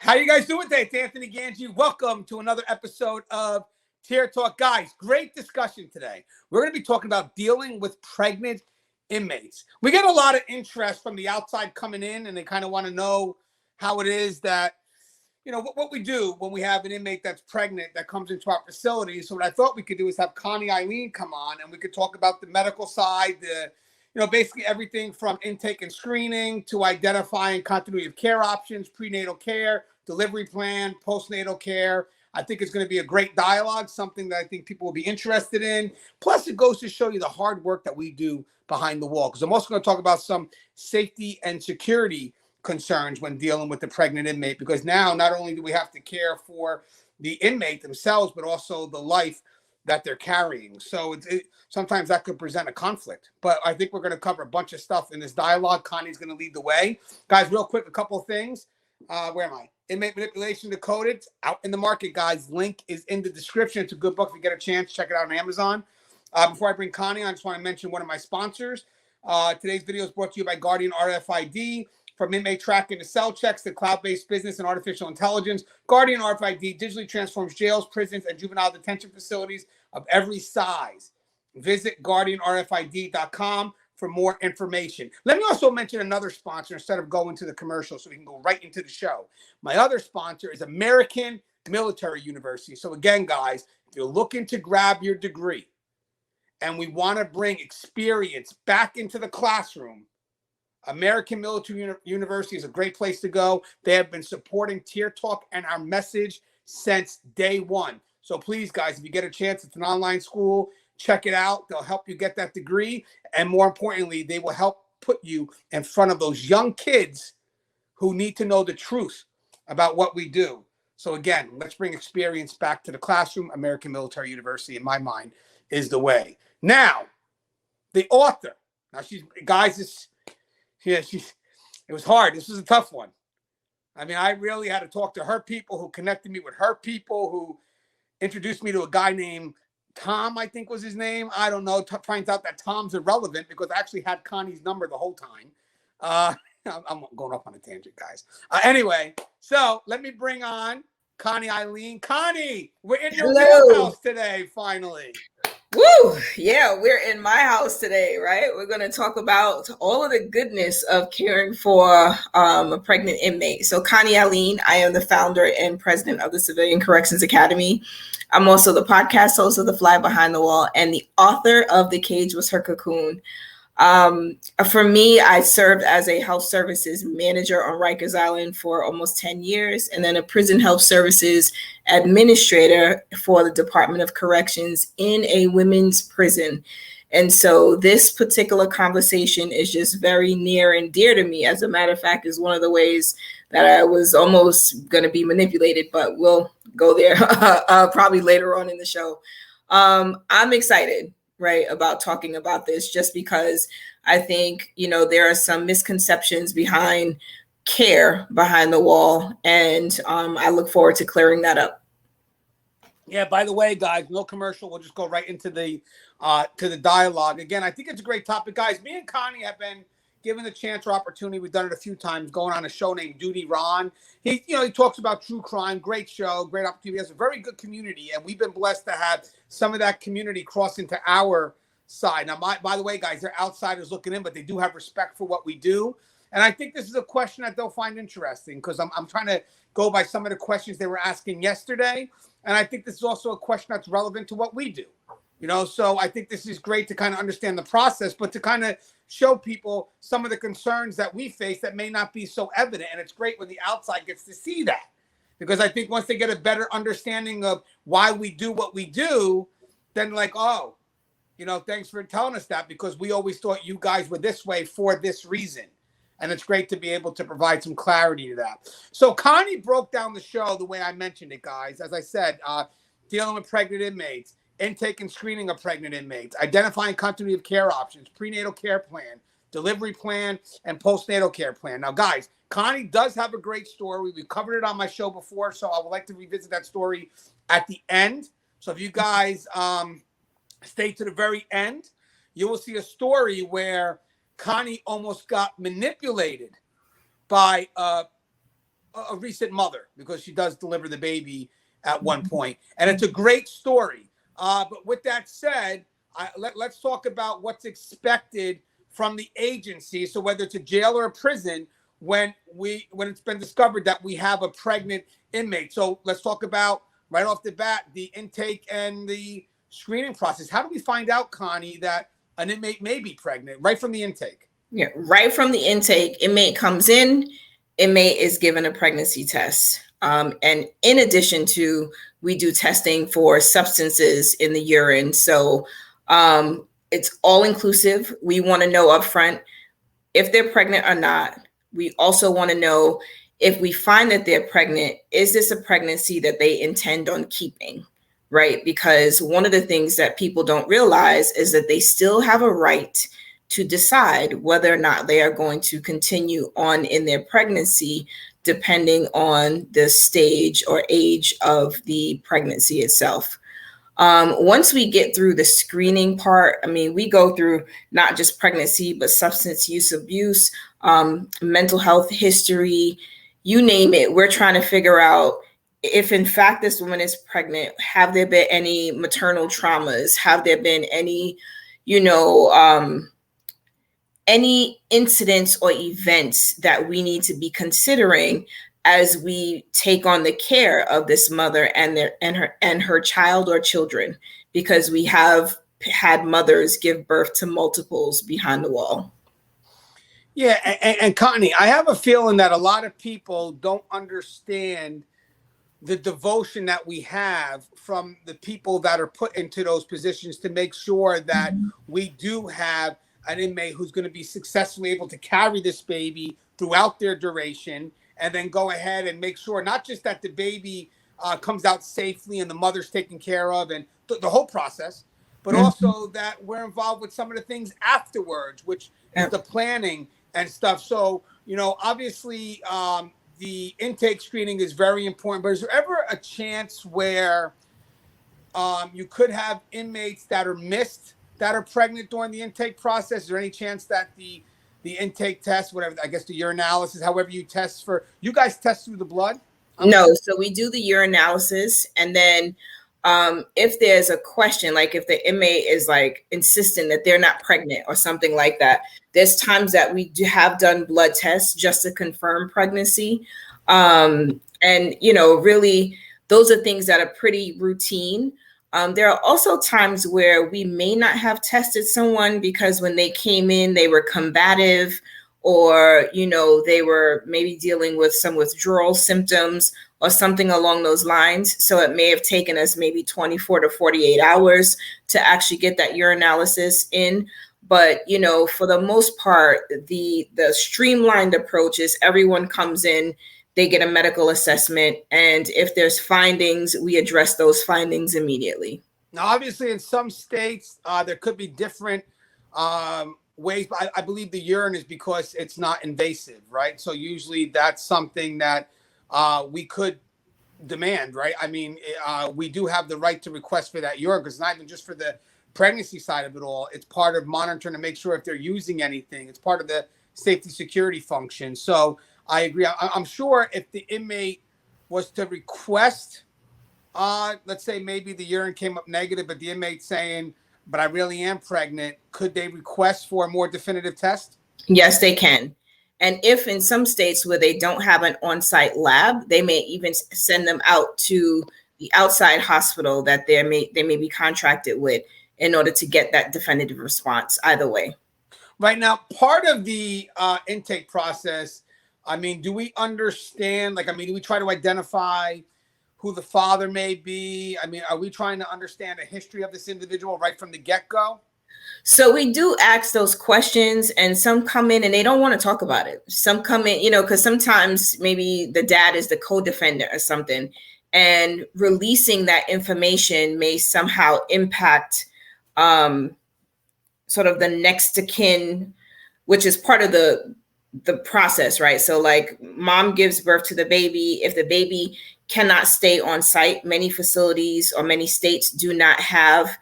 How you guys doing today? It's Anthony Gangi. Welcome to another episode of Tier Talk. Guys, great discussion today. We're going to be talking about dealing with pregnant inmates. We get a lot of interest from the outside coming in, and they kind of want to know how it is that, what we do when we have an inmate that's pregnant that comes into our facility. So what I thought we could do is have Connie Alleyne come on, and we could talk about the medical side, basically everything from intake and screening to identifying continuity of care options, prenatal care, delivery plan, postnatal care. I think it's going to be a great dialogue, something that I think people will be interested in. Plus, it goes to show you the hard work that we do behind the wall. Because I'm also going to talk about some safety and security concerns when dealing with the pregnant inmate. Because now, not only do we have to care for the inmate themselves, but also the life that they're carrying. So sometimes that could present a conflict. But I think we're going to cover a bunch of stuff in this dialogue. Connie's going to lead the way. Guys, real quick, a couple of things. Where am I? Inmate Manipulation Decoded. It's out in the market, guys. Link is in the description. It's a good book. If you get a chance, check it out on Amazon. Before I bring Connie on, I just want to mention one of my sponsors. Today's video is brought to you by Guardian RFID. From inmate tracking to cell checks to cloud-based business and artificial intelligence, Guardian RFID digitally transforms jails, prisons, and juvenile detention facilities of every size. Visit GuardianRFID.com for more information. Let me also mention another sponsor instead of going to the commercial so we can go right into the show. My other sponsor is American Military University. So again, guys, if you're looking to grab your degree and we want to bring experience back into the classroom, American Military University is a great place to go. They have been supporting Tier Talk and our message since day one. So please, guys, if you get a chance, it's an online school. Check it out. They'll help you get that degree. And more importantly, they will help put you in front of those young kids who need to know the truth about what we do. So again, let's bring experience back to the classroom. American Military University, in my mind, is the way. Now, the author. Now, it was hard. This was a tough one. I mean, I really had to talk to her people who connected me with her people who introduced me to a guy named Tom, I think was his name. I don't know. Finds out that Tom's irrelevant because I actually had Connie's number the whole time. I'm going off on a tangent, guys. Anyway, so let me bring on Connie Alleyne. Connie, we're in your wheelhouse today, finally. Woo! Yeah, we're in my house today, right? We're going to talk about all of the goodness of caring for a pregnant inmate. So Connie Alleyne, I am the founder and president of the Civilian Corrections Academy. I'm also the podcast host of The Fly Behind the Wall and the author of The Cage Was Her Cocoon. For me, I served as a health services manager on Rikers Island for almost 10 years, and then a prison health services administrator for the Department of Corrections in a women's prison. And so this particular conversation is just very near and dear to me. As a matter of fact, is one of the ways that I was almost going to be manipulated, but we'll go there probably later on in the show. I'm excited, right, about talking about this just because I think, there are some misconceptions behind care behind the wall. And I look forward to clearing that up. Yeah, by the way, guys, no commercial. We'll just go right into the to the dialogue. Again, I think it's a great topic, guys. Me and Connie have been given the chance or opportunity. We've done it a few times going on a show named Duty Ron. He talks about true crime. Great show, great opportunity. He has a very good community, and we've been blessed to have some of that community cross into our side. Now, by the way, guys, they're outsiders looking in, but they do have respect for what we do. And I think this is a question that they'll find interesting because I'm trying to go by some of the questions they were asking yesterday. And I think this is also a question that's relevant to what we do. So I think this is great to kind of understand the process, but to kind of show people some of the concerns that we face that may not be so evident. And it's great when the outside gets to see that, because I think once they get a better understanding of why we do what we do, then like, oh, thanks for telling us that, because we always thought you guys were this way for this reason. And it's great to be able to provide some clarity to that. So Connie broke down the show the way I mentioned it, guys. As I said, dealing with pregnant inmates, intake and screening of pregnant inmates, identifying continuity of care options, prenatal care plan, delivery plan, and postnatal care plan. Now, guys, Connie does have a great story. We've covered it on my show before, so I would like to revisit that story at the end. So if you guys stay to the very end, you will see a story where Connie almost got manipulated by a a recent mother, because she does deliver the baby at one point, and it's a great story. But with that said, let's talk about what's expected from the agency. So whether it's a jail or a prison, when it's been discovered that we have a pregnant inmate. So let's talk about right off the bat the intake and the screening process. How do we find out, Connie, that an inmate may be pregnant right from the intake? Yeah, right from the intake, inmate comes in, inmate is given a pregnancy test. And in addition to, we do testing for substances in the urine. So it's all inclusive. We want to know upfront if they're pregnant or not. We also want to know, if we find that they're pregnant, is this a pregnancy that they intend on keeping, right? Because one of the things that people don't realize is that they still have a right to decide whether or not they are going to continue on in their pregnancy, depending on the stage or age of the pregnancy itself. Once we get through the screening part, I mean, we go through not just pregnancy, but substance use abuse, mental health history, you name it. We're trying to figure out if in fact this woman is pregnant. Have there been any maternal traumas? Have there been any, any incidents or events that we need to be considering as we take on the care of this mother and her child or children, because we have had mothers give birth to multiples behind the wall. Yeah, and Connie, I have a feeling that a lot of people don't understand the devotion that we have from the people that are put into those positions to make sure that we do have an inmate who's going to be successfully able to carry this baby throughout their duration, and then go ahead and make sure not just that the baby comes out safely and the mother's taken care of and the whole process, but also that we're involved with some of the things afterwards, which is the planning and stuff. So, obviously the intake screening is very important, but is there ever a chance where you could have inmates that are missed that are pregnant during the intake process? Is there any chance that the intake test, whatever, I guess the urinalysis, however you test for, you guys test through the blood? No, so we do the urinalysis, and then if there's a question, like if the inmate is like insistent that they're not pregnant or something like that, there's times that we have done blood tests just to confirm pregnancy. And, really, those are things that are pretty routine. There are also times where we may not have tested someone because when they came in, they were combative, or, they were maybe dealing with some withdrawal symptoms or something along those lines. So it may have taken us maybe 24 to 48 hours to actually get that urinalysis in. But, for the most part, the streamlined approach is everyone comes in, they get a medical assessment, and if there's findings, we address those findings immediately. Now, obviously, in some states, there could be different ways, but I believe the urine is because it's not invasive, right? So usually that's something that we could demand, right? I mean, we do have the right to request for that urine, because it's not even just for the pregnancy side of it all. It's part of monitoring to make sure if they're using anything. It's part of the safety security function. So I agree. I'm sure if the inmate was to request, let's say maybe the urine came up negative, but the inmate saying, but I really am pregnant, could they request for a more definitive test? Yes, they can. And if in some states where they don't have an on-site lab, they may even send them out to the outside hospital that they may be contracted with in order to get that definitive response either way. Right now, part of the intake process, I mean, do we understand, do we try to identify who the father may be? I mean, are we trying to understand a history of this individual right from the get-go? So we do ask those questions, and some come in and they don't want to talk about it. Some come in, because sometimes maybe the dad is the co-defendant or something, and releasing that information may somehow impact sort of the next of kin, which is part of the process, right? So like mom gives birth to the baby. If the baby cannot stay on site, many facilities or many states do not have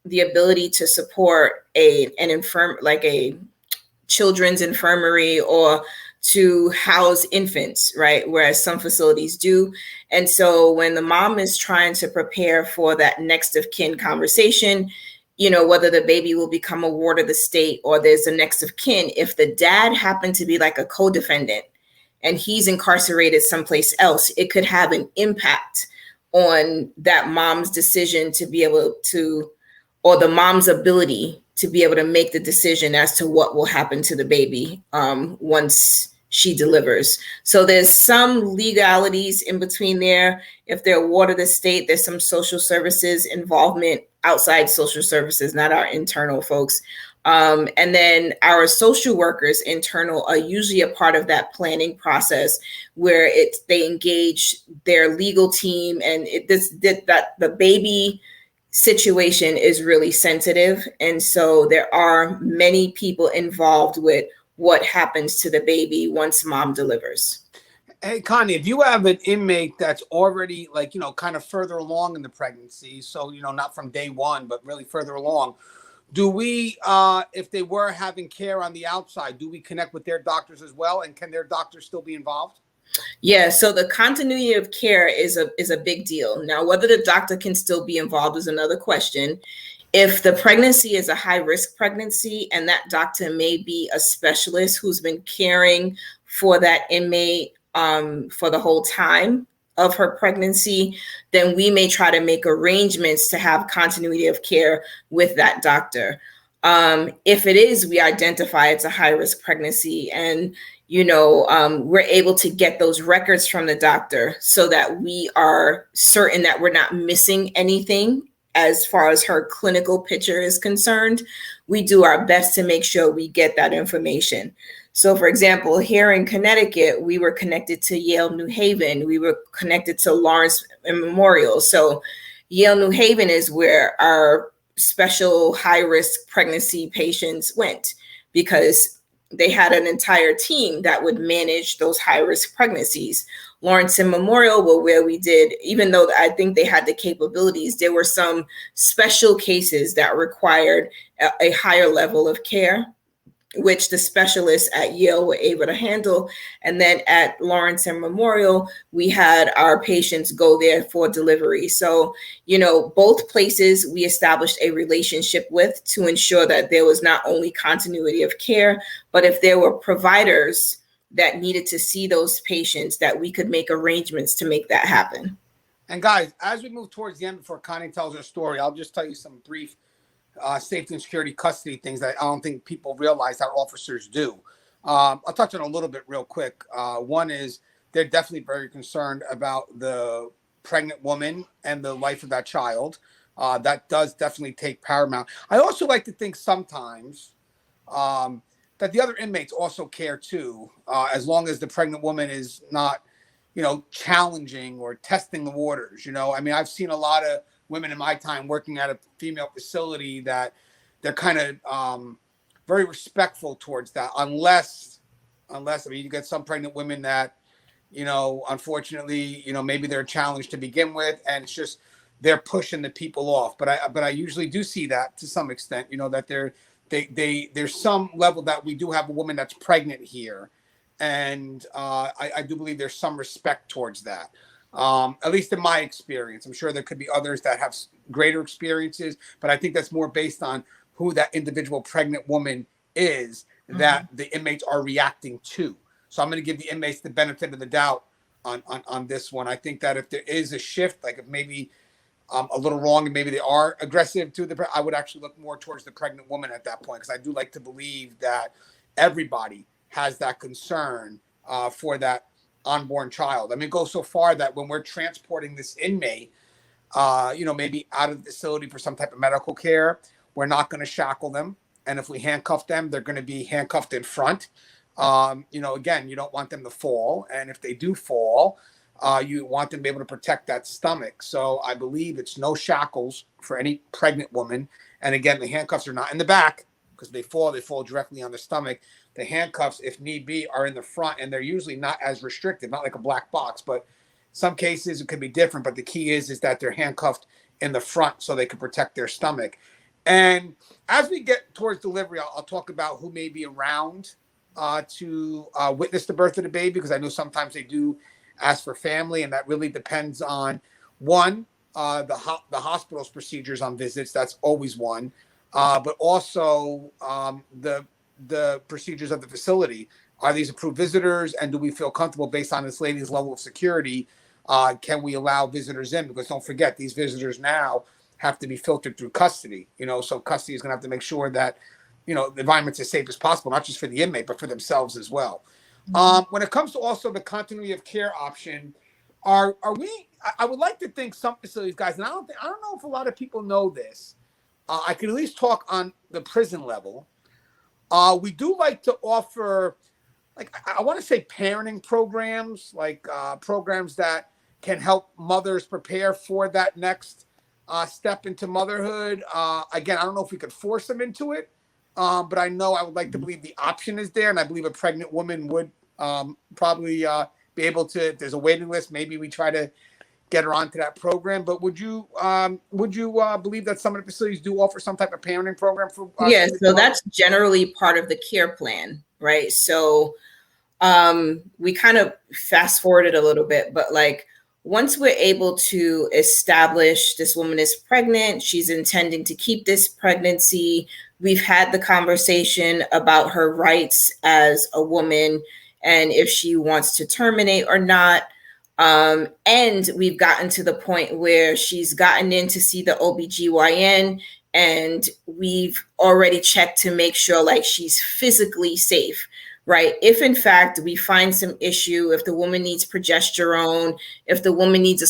the ability to support a children's infirmary or to house infants, right? Whereas some facilities do. And so when the mom is trying to prepare for that next of kin conversation, whether the baby will become a ward of the state or there's a next of kin, if the dad happened to be like a co-defendant and he's incarcerated someplace else, it could have an impact on that mom's decision to be able to, or the mom's ability to be able to make the decision as to what will happen to the baby once she delivers. So there's some legalities in between there. If they're ward of the state, there's some social services involvement, outside social services, not our internal folks. And then our social workers internal are usually a part of that planning process where they engage their legal team, and that the baby situation is really sensitive. And so there are many people involved with what happens to the baby once mom delivers. Hey, Connie, if you have an inmate that's already kind of further along in the pregnancy, so, not from day one, but really further along, do we, if they were having care on the outside, do we connect with their doctors as well? And can their doctors still be involved? Yeah, so the continuity of care is a big deal. Now, whether the doctor can still be involved is another question. If the pregnancy is a high-risk pregnancy and that doctor may be a specialist who's been caring for that inmate for the whole time of her pregnancy, then we may try to make arrangements to have continuity of care with that doctor. If it is, we identify it's a high-risk pregnancy and we're able to get those records from the doctor so that we are certain that we're not missing anything as far as her clinical picture is concerned. We do our best to make sure we get that information. So, for example, here in Connecticut, we were connected to Yale New Haven. We were connected to Lawrence Memorial. So Yale New Haven is where our special high-risk pregnancy patients went, because they had an entire team that would manage those high-risk pregnancies. Lawrence and Memorial were where we did, even though I think they had the capabilities, there were some special cases that required a higher level of care, which the specialists at Yale were able to handle. And then at Lawrence and Memorial, we had our patients go there for delivery. So, both places we established a relationship with to ensure that there was not only continuity of care, but if there were providers that needed to see those patients, that we could make arrangements to make that happen. And guys, as we move towards the end, before Connie tells her story, I'll just tell you some brief safety and security custody things that I don't think people realize our officers do. I'll touch on a little bit real quick. One is they're definitely very concerned about the pregnant woman and the life of that child. That does definitely take paramount. I also like to think sometimes that the other inmates also care too, as long as the pregnant woman is not, challenging or testing the waters. I've seen a lot of women in my time working at a female facility that they're kind of very respectful towards that, unless you get some pregnant women that, unfortunately, maybe they're challenged to begin with, and it's just they're pushing the people off. But I usually do see that to some extent, that there's some level that we do have a woman that's pregnant here, and I do believe there's some respect towards that. At least in my experience. I'm sure there could be others that have greater experiences, but I think that's more based on who that individual pregnant woman is that the inmates are reacting to. So I'm going to give the inmates the benefit of the doubt on this one. I think that if there is a shift, like if maybe a little wrong and maybe they are aggressive to I would actually look more towards the pregnant woman at that point, because I do like to believe that everybody has that concern for that unborn child. It goes so far that when we're transporting this inmate, maybe out of the facility for some type of medical care, we're not going to shackle them. And if we handcuff them, they're going to be handcuffed in front. Again, you don't want them to fall. And if they do fall, you want them to be able to protect that stomach. So I believe it's no shackles for any pregnant woman. And again, the handcuffs are not in the back, because they fall directly on the stomach. The handcuffs, if need be, are in the front, and they're usually not as restrictive, not like a black box, but some cases it could be different. But the key is that they're handcuffed in the front so they can protect their stomach. And as we get towards delivery, I'll talk about who may be around to witness the birth of the baby, because I know sometimes they do ask for family, and that really depends on one, the hospital's procedures on visits. That's always one, but also the procedures of the facility. Are these approved visitors, and do we feel comfortable based on this lady's level of security? Can we allow visitors in? Because don't forget, these visitors now have to be filtered through custody. So custody is going to have to make sure that the environment's as safe as possible, not just for the inmate, but for themselves as well. When it comes to also the continuity of care option, are we? I would like to think some facilities, guys, and I don't know if a lot of people know this. I could at least talk on the prison level. We do like to offer, like, I want to say parenting programs, like programs that can help mothers prepare for that next step into motherhood. Again, I don't know if we could force them into it, but I know I would like to believe the option is there, and I believe a pregnant woman would probably be able to. If there's a waiting list, maybe we try to get her onto that program. But would you believe that some of the facilities do offer some type of parenting program for? Yeah, so that's generally part of the care plan, right? So we kind of fast forwarded a little bit, but like once we're able to establish this woman is pregnant, she's intending to keep this pregnancy, we've had the conversation about her rights as a woman and if she wants to terminate or not. And we've gotten to the point where she's gotten in to see the OBGYN, and we've already checked to make sure like she's physically safe. Right. If in fact we find some issue, if the woman needs progesterone, if the woman needs a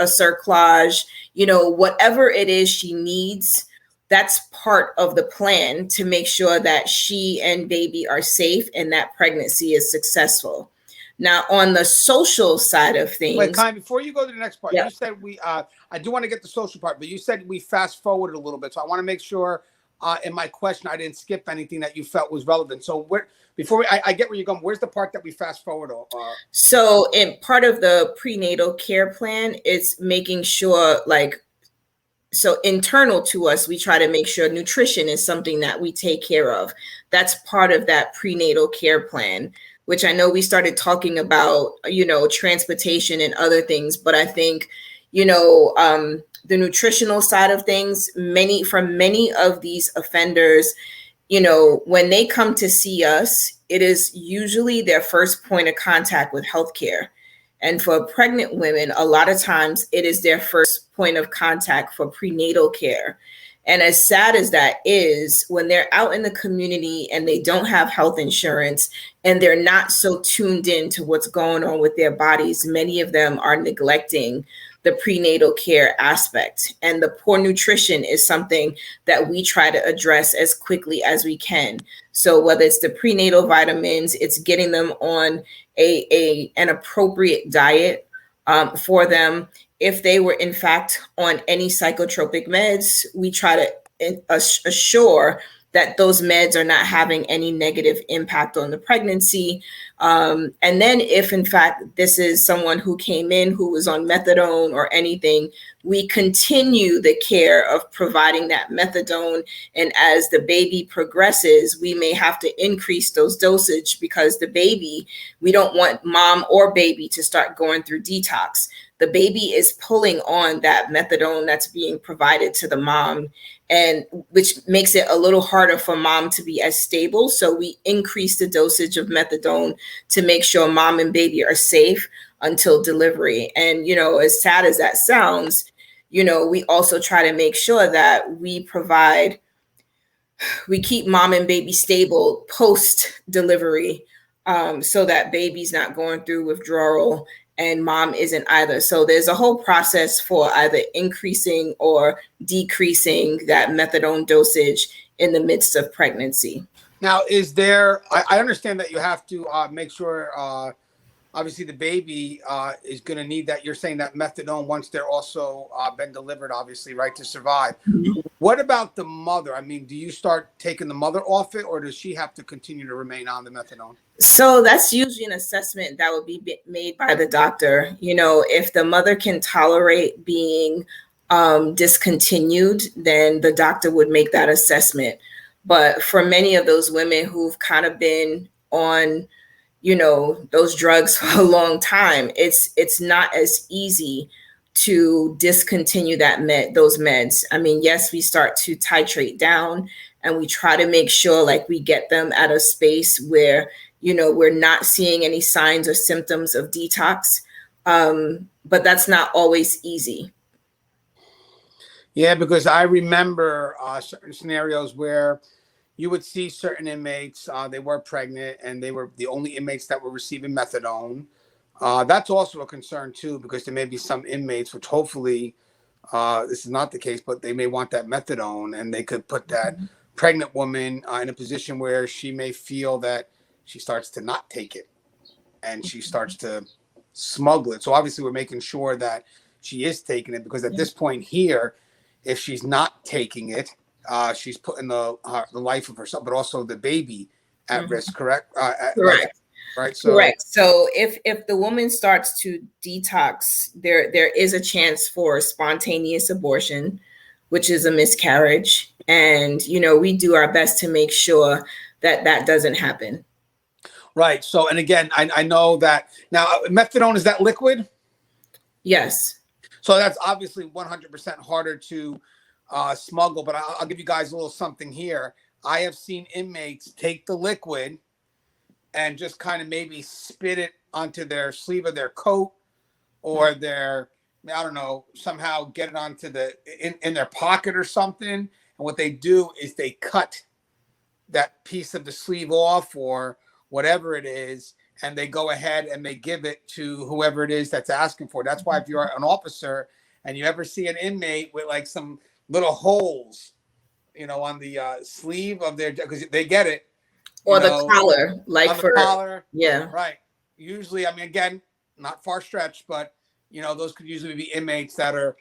cerclage, whatever it is she needs, that's part of the plan to make sure that she and baby are safe and that pregnancy is successful. Now, on the social side of things. Wait, Kai, before you go to the next part, yeah. You said I do want to get the social part, but you said we fast forwarded a little bit. So I want to make sure in my question, I didn't skip anything that you felt was relevant. So I get where you're going. Where's the part that we fast forward? So in part of the prenatal care plan, it's making sure so internal to us, we try to make sure nutrition is something that we take care of. That's part of that prenatal care plan, which I know we started talking about, transportation and other things. But I think, the nutritional side of things, many of these offenders, when they come to see us, it is usually their first point of contact with healthcare. And for pregnant women, a lot of times it is their first point of contact for prenatal care. And as sad as that is, when they're out in the community and they don't have health insurance and they're not so tuned in to what's going on with their bodies, many of them are neglecting the prenatal care aspect. And the poor nutrition is something that we try to address as quickly as we can. So whether it's the prenatal vitamins, it's getting them on an appropriate diet for them. If they were in fact on any psychotropic meds, we try to assure that those meds are not having any negative impact on the pregnancy. And then if in fact this is someone who came in who was on methadone or anything, we continue the care of providing that methadone. And as the baby progresses, we may have to increase those dosage because the baby, we don't want mom or baby to start going through detox. The baby is pulling on that methadone that's being provided to the mom, and which makes it a little harder for mom to be as stable. So we increase the dosage of methadone to make sure mom and baby are safe until delivery. And, as sad as that sounds, we also try to make sure that we keep mom and baby stable post delivery, so that baby's not going through withdrawal and mom isn't either. So there's a whole process for either increasing or decreasing that methadone dosage in the midst of pregnancy. Now, is there, I understand that you have to make sure, obviously the baby is going to need that. You're saying that methadone once they're also been delivered, obviously, right, to survive. Mm-hmm. What about the mother? I mean, do you start taking the mother off it, or does she have to continue to remain on the methadone? So that's usually an assessment that would be made by the doctor. If the mother can tolerate being discontinued, then the doctor would make that assessment. But for many of those women who've kind of been on, those drugs for a long time, it's not as easy to discontinue those meds. I mean, yes, we start to titrate down and we try to make sure like we get them at a space where, we're not seeing any signs or symptoms of detox. But that's not always easy. Yeah, because I remember certain scenarios where you would see certain inmates, they were pregnant and they were the only inmates that were receiving methadone. That's also a concern too, because there may be some inmates, which hopefully this is not the case, but they may want that methadone, and they could put that pregnant woman in a position where she may feel that she starts to not take it and she starts to smuggle it. So obviously we're making sure that she is taking it, because at this point here, if she's not taking it, she's putting the life of herself, but also the baby at risk. Correct. Correct. Right. So, correct. So if the woman starts to detox, there is a chance for spontaneous abortion, which is a miscarriage, and we do our best to make sure that doesn't happen. Right. So, and again, I know that now methadone, is that liquid? Yes. So that's obviously 100% harder to smuggle, but I'll give you guys a little something here. I have seen inmates take the liquid and just kind of maybe spit it onto their sleeve of their coat, or their, I don't know, somehow get it onto in their pocket or something. And what they do is they cut that piece of the sleeve off or whatever it is, and they go ahead and they give it to whoever it is that's asking for it. That's why if you're an officer and you ever see an inmate with like some little holes, on the sleeve of their, because they get it. Or the collar, like for the collar. Yeah. Right. Usually, I mean, again, not far stretched, but, those could usually be inmates that are,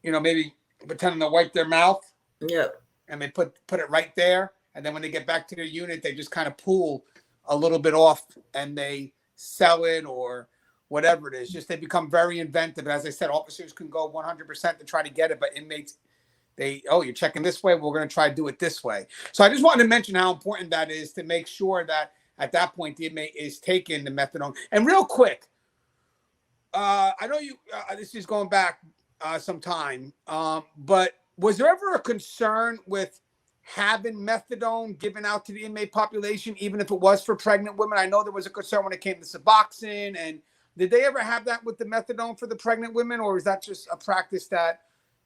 maybe pretending to wipe their mouth. Yep. And they put it right there. And then when they get back to their unit, they just kind of pull a little bit off and they sell it or whatever it is. Just they become very inventive. As I said, officers can go 100% to try to get it, but inmates, you're checking this way, we're going to try to do it this way. So I just wanted to mention how important that is, to make sure that at that point the inmate is taking the methadone. And real quick, I know this is going back some time, but was there ever a concern with having methadone given out to the inmate population, even if it was for pregnant women? I know there was a concern when it came to Suboxone, and did they ever have that with the methadone for the pregnant women, or is that just a practice that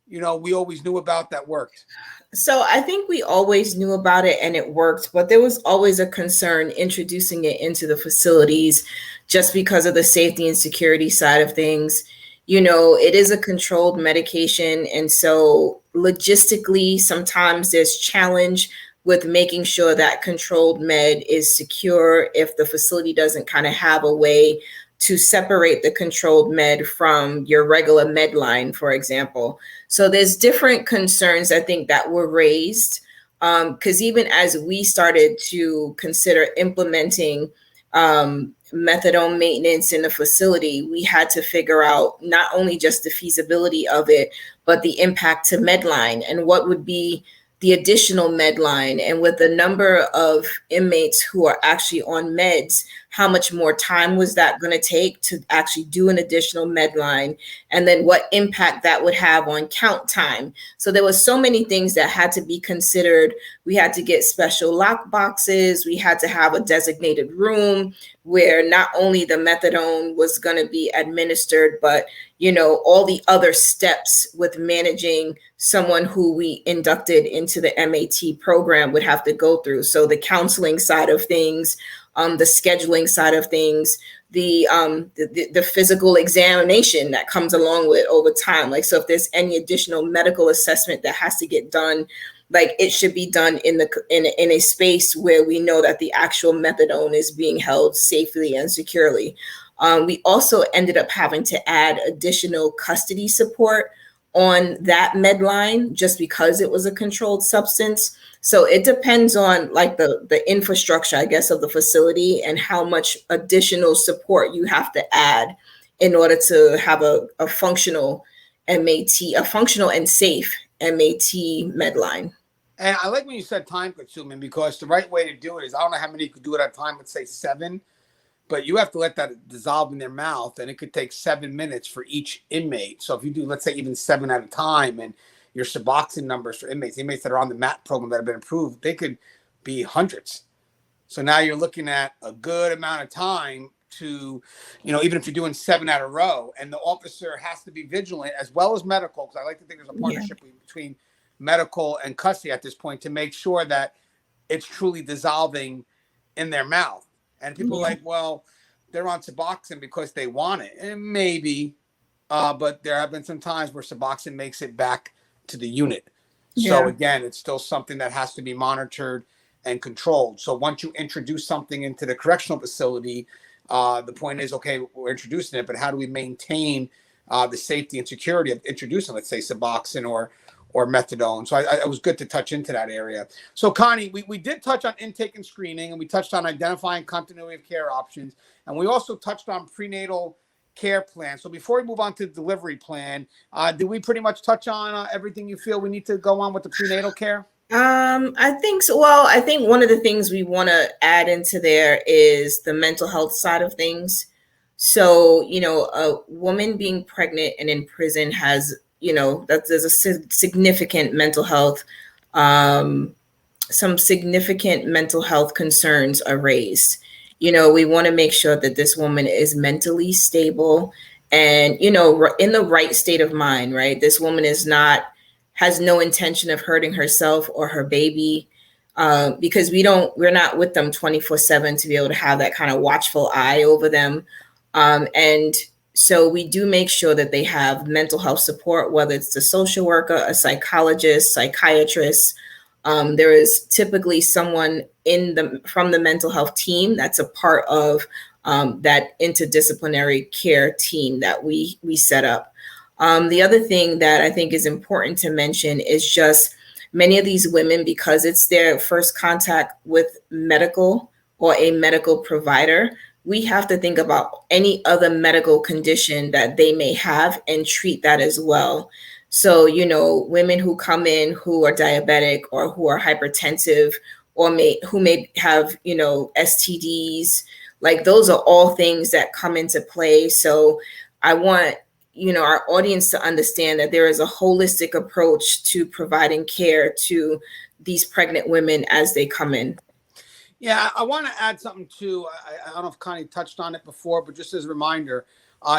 we always knew about that worked? So I think we always knew about it and it worked, but there was always a concern introducing it into the facilities just because of the safety and security side of things. It is a controlled medication. And so logistically, sometimes there's challenge with making sure that controlled med is secure if the facility doesn't kind of have a way to separate the controlled med from your regular med line, for example. So there's different concerns, I think, that were raised, because even as we started to consider implementing methadone maintenance in the facility, we had to figure out not only just the feasibility of it, but the impact to Medline and what would be the additional Medline. And with the number of inmates who are actually on meds, how much more time was that going to take to actually do an additional Medline? And then what impact that would have on count time. So there was so many things that had to be considered. We had to get special lock boxes. We had to have a designated room where not only the methadone was going to be administered, but all the other steps with managing someone who we inducted into the MAT program would have to go through. So the counseling side of things, the scheduling side of things, the physical examination that comes along with over time. Like, so if there's any additional medical assessment that has to get done, like it should be done in a space where we know that the actual methadone is being held safely and securely. We also ended up having to add additional custody support on that Medline just because it was a controlled substance. So it depends on like the infrastructure, I guess, of the facility and how much additional support you have to add in order to have a functional MAT, a functional and safe MAT Medline. And I like when you said time consuming, because the right way to do it is, I don't know how many you could do it at a time, let's say 7, but you have to let that dissolve in their mouth, and it could take 7 minutes for each inmate. So if you do, let's say, even 7 at a time, and your Suboxone numbers for inmates that are on the MAT program that have been approved, they could be hundreds. So now you're looking at a good amount of time to, even if you're doing 7 at a row, and the officer has to be vigilant as well as medical, because I like to think there's a partnership between medical and custody at this point to make sure that it's truly dissolving in their mouth. And people are like, well, they're on Suboxone because they want it. And maybe, but there have been some times where Suboxone makes it back to the unit. So again, it's still something that has to be monitored and controlled. So once you introduce something into the correctional facility, the point is, okay, we're introducing it, but how do we maintain the safety and security of introducing, let's say, Suboxone or methadone? So it was good to touch into that area. So Connie, we did touch on intake and screening, and we touched on identifying continuity of care options, and we also touched on prenatal care plan. So before we move on to the delivery plan, did we pretty much touch on everything you feel we need to go on with the prenatal care? I think so. Well, I think one of the things we want to add into there is the mental health side of things. So, a woman being pregnant and in prison has, that there's a significant mental health, some significant mental health concerns are raised. We want to make sure that this woman is mentally stable and, in the right state of mind, right? This woman has no intention of hurting herself or her baby, because we're not with them 24/7 to be able to have that kind of watchful eye over them. And so we do make sure that they have mental health support, whether it's the social worker, a psychologist, psychiatrist. There is typically someone from the mental health team that's a part of that interdisciplinary care team that we set up. The other thing that I think is important to mention is just many of these women, because it's their first contact with medical or a medical provider, we have to think about any other medical condition that they may have and treat that as well. So, women who come in who are diabetic or who are hypertensive or who may have, STDs, like those are all things that come into play. So I want our audience to understand that there is a holistic approach to providing care to these pregnant women as they come in. Yeah, I want to add something too. I don't know if Connie touched on it before, but just as a reminder,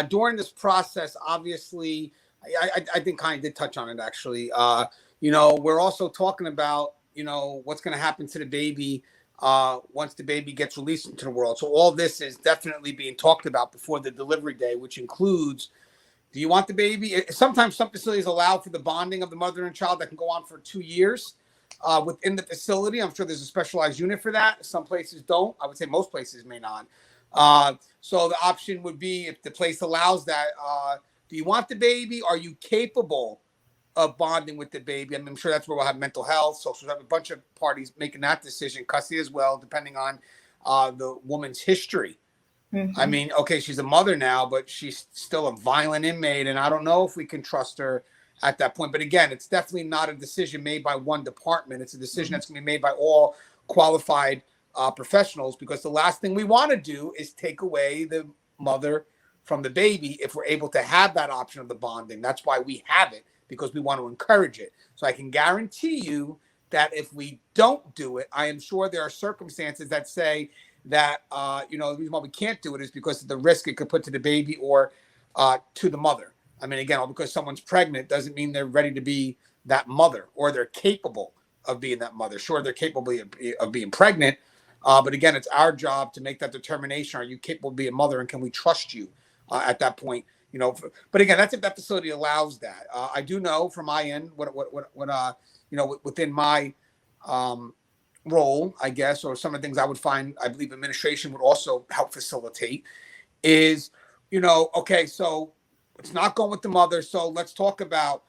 during this process, obviously, I think Connie did touch on it actually. We're also talking about, what's going to happen to the baby once the baby gets released into the world. So all this is definitely being talked about before the delivery day, which includes, do you want the baby? Sometimes some facilities allow for the bonding of the mother and child that can go on for 2 years within the facility. I'm sure there's a specialized unit for that. Some places don't. I would say most places may not. So the option would be, if the place allows that, do you want the baby? Are you capable of bonding with the baby? I'm sure that's where we'll have mental health. So we'll have a bunch of parties making that decision, custody as well, depending on the woman's history. Mm-hmm. I mean, okay, she's a mother now, but she's still a violent inmate, and I don't know if we can trust her at that point. But again, it's definitely not a decision made by one department. It's a decision that's going to be made by all qualified professionals, because the last thing we want to do is take away the mother from the baby if we're able to have that option of the bonding. That's why we have it, because we want to encourage it. So I can guarantee you that if we don't do it, I am sure there are circumstances that say that, the reason why we can't do it is because of the risk it could put to the baby or to the mother. I mean, again, because someone's pregnant doesn't mean they're ready to be that mother or they're capable of being that mother. Sure, they're capable of being pregnant, but again, it's our job to make that determination. Are you capable of being a mother, and can we trust you at that point? But again, that's if that facility allows that. I do know from my end what within my role, I guess, or some of the things I would find, I believe administration would also help facilitate is, okay, so it's not going with the mother. So let's talk about,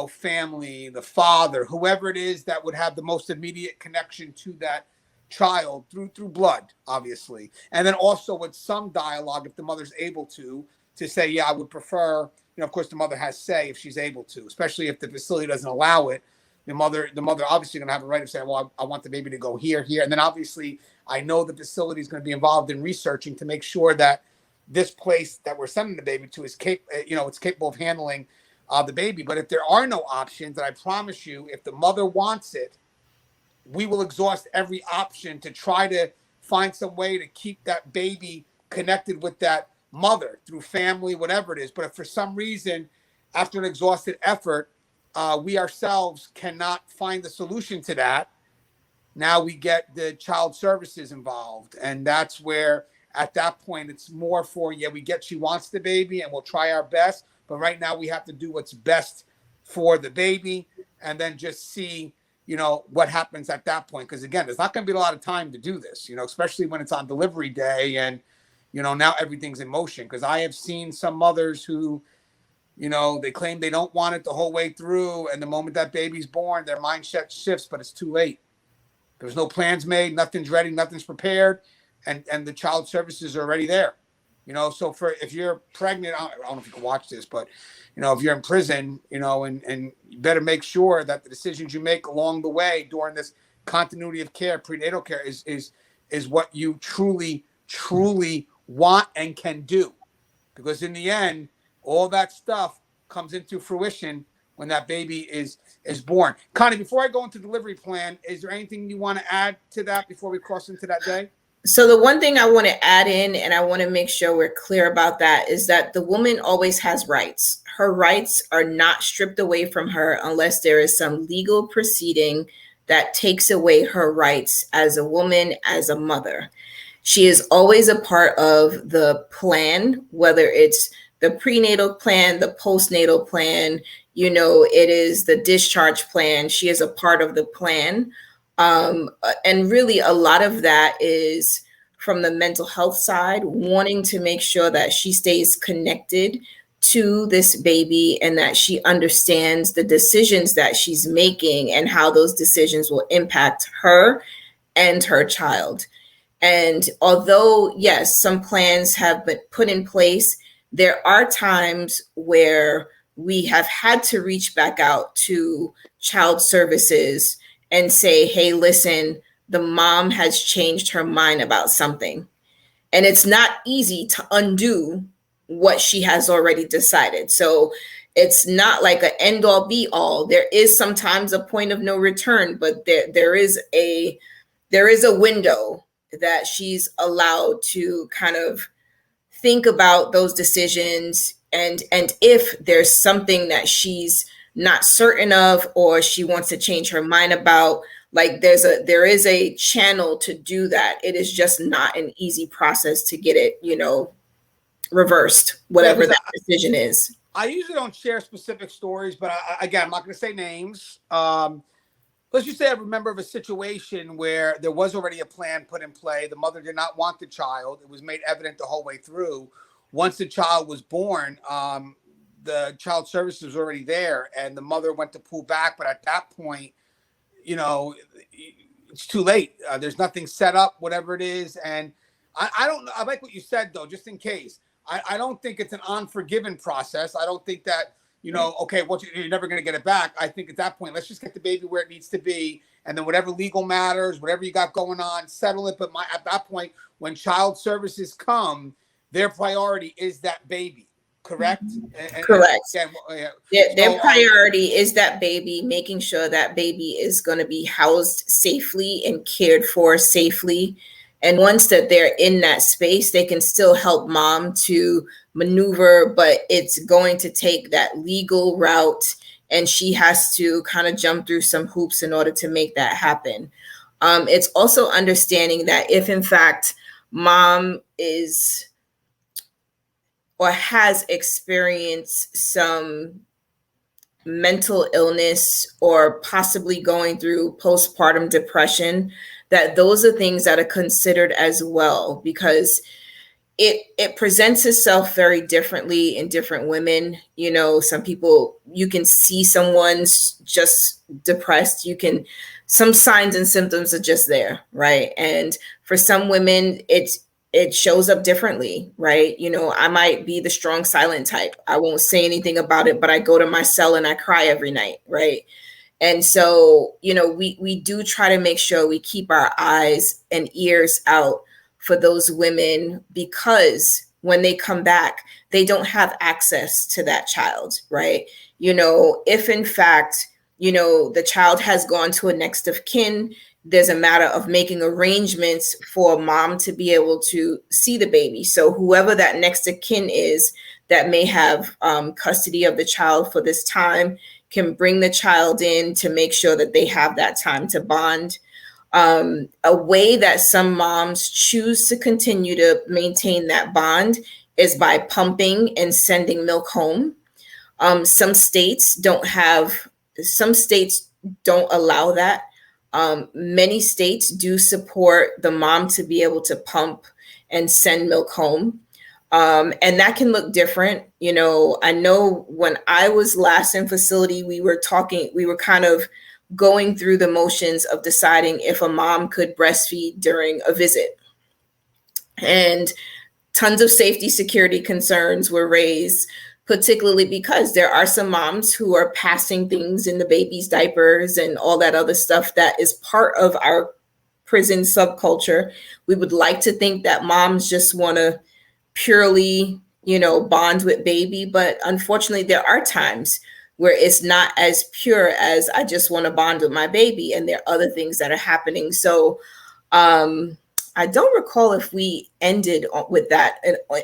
family, the father, whoever it is that would have the most immediate connection to that child through blood, obviously. And then also with some dialogue, if the mother's able to say, yeah, I would prefer, of course, the mother has say if she's able to, especially if the facility doesn't allow it. the mother obviously going to have a right of saying, well, I want the baby to go here. And then obviously I know the facility is going to be involved in researching to make sure that this place that we're sending the baby to is it's capable of handling the baby. But if there are no options, and I promise you, if the mother wants it, we will exhaust every option to try to find some way to keep that baby connected with that mother through family, whatever it is. But if for some reason, after an exhausted effort, we ourselves cannot find the solution to that, now we get the child services involved. And that's where, at that point, it's more for, we get she wants the baby and we'll try our best. But right now we have to do what's best for the baby and then just see, what happens at that point. Because again, there's not going to be a lot of time to do this, especially when it's on delivery day and, now everything's in motion. Because I have seen some mothers who, they claim they don't want it the whole way through. And the moment that baby's born, their mindset shifts, but it's too late. There's no plans made, nothing's ready, nothing's prepared. And the child services are already there. So if you're pregnant, I don't know if you can watch this, but, if you're in prison, and you better make sure that the decisions you make along the way during this continuity of care, prenatal care is what you truly, truly want and can do. Because in the end, all that stuff comes into fruition when that baby is born. Connie, before I go into delivery plan, is there anything you want to add to that before we cross into that day? So the one thing I want to add in, and I want to make sure we're clear about that, is that the woman always has rights. Her rights are not stripped away from her unless there is some legal proceeding that takes away her rights as a woman, as a mother. She is always a part of the plan, whether it's the prenatal plan, the postnatal plan, it is the discharge plan. She is a part of the plan. And really a lot of that is from the mental health side, wanting to make sure that she stays connected to this baby and that she understands the decisions that she's making and how those decisions will impact her and her child. And although, yes, some plans have been put in place, there are times where we have had to reach back out to child services and say, hey, listen, the mom has changed her mind about something. And it's not easy to undo what she has already decided. So it's not like an end all be all. There is sometimes a point of no return, but there is a window that she's allowed to kind of think about those decisions. And if there's something that she's not certain of, or she wants to change her mind about, like there is a channel to do that. It is just not an easy process to get it, reversed, whatever that decision is. I usually don't share specific stories, but again, I'm not going to say names. Let's just say I remember of a situation where there was already a plan put in play. The mother did not want the child. It was made evident the whole way through. Once the child was born, the child services was already there and the mother went to pull back. But at that point, it's too late. There's nothing set up, whatever it is. And I don't know. I like what you said, though, just in case. I don't think it's an unforgiven process. I don't think that, okay, well, you're never going to get it back. I think at that point, let's just get the baby where it needs to be. And then whatever legal matters, whatever you got going on, settle it. But at that point, when child services come, their priority is that baby. Correct? Correct. Their priority is that baby, making sure that baby is going to be housed safely and cared for safely. And once that they're in that space, they can still help mom to maneuver, but it's going to take that legal route. And she has to kind of jump through some hoops in order to make that happen. It's also understanding that if in fact mom is or has experienced some mental illness or possibly going through postpartum depression, that those are things that are considered as well, because it presents itself very differently in different women. Some people, you can see someone's just depressed. Some signs and symptoms are just there, right? And for some women, it shows up differently, right? I might be the strong silent type. I won't say anything about it, but I go to my cell and I cry every night, right? And so, we do try to make sure we keep our eyes and ears out for those women, because when they come back, they don't have access to that child, right? If in fact, the child has gone to a next of kin, there's a matter of making arrangements for mom to be able to see the baby. So whoever that next of kin is that may have custody of the child for this time can bring the child in to make sure that they have that time to bond. A way that some moms choose to continue to maintain that bond is by pumping and sending milk home. Some states don't allow that. Many states do support the mom to be able to pump and send milk home. And that can look different. I know when I was last in facility, we were kind of going through the motions of deciding if a mom could breastfeed during a visit. And tons of safety security concerns were raised, particularly because there are some moms who are passing things in the baby's diapers and all that other stuff that is part of our prison subculture. We would like to think that moms just want to purely, bond with baby, but unfortunately there are times where it's not as pure as I just want to bond with my baby, and there are other things that are happening. So I don't recall if we ended with that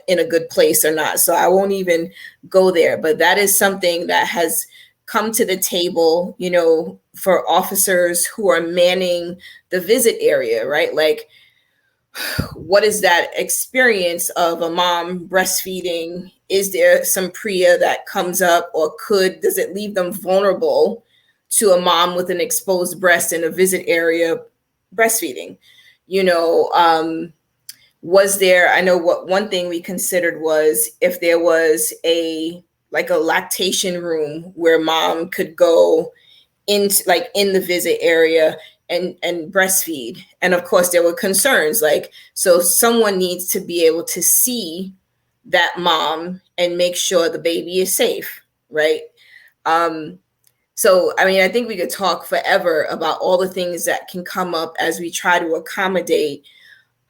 in a good place or not. So I won't even go there, but that is something that has come to the table, for officers who are manning the visit area, right? Like, what is that experience of a mom breastfeeding? Is there some PREA that comes up, or does it leave them vulnerable to a mom with an exposed breast in a visit area breastfeeding? I know one thing we considered was if there was a lactation room where mom could go in the visit area and breastfeed. And of course there were concerns, so someone needs to be able to see that mom and make sure the baby is safe, right? So, I think we could talk forever about all the things that can come up as we try to accommodate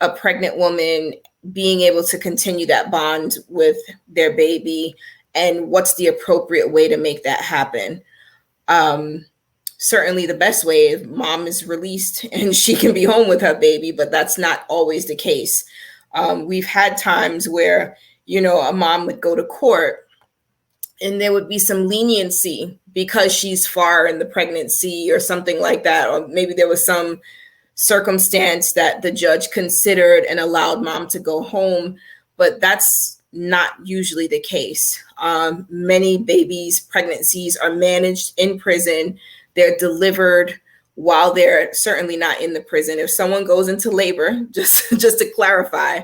a pregnant woman being able to continue that bond with their baby, and what's the appropriate way to make that happen. Certainly the best way is mom is released and she can be home with her baby, but that's not always the case. We've had times where, a mom would go to court and there would be some leniency because she's far in the pregnancy or something like that. Or maybe there was some circumstance that the judge considered and allowed mom to go home, but that's not usually the case. Many babies' pregnancies are managed in prison. They're delivered while they're certainly not in the prison. If someone goes into labor, just to clarify,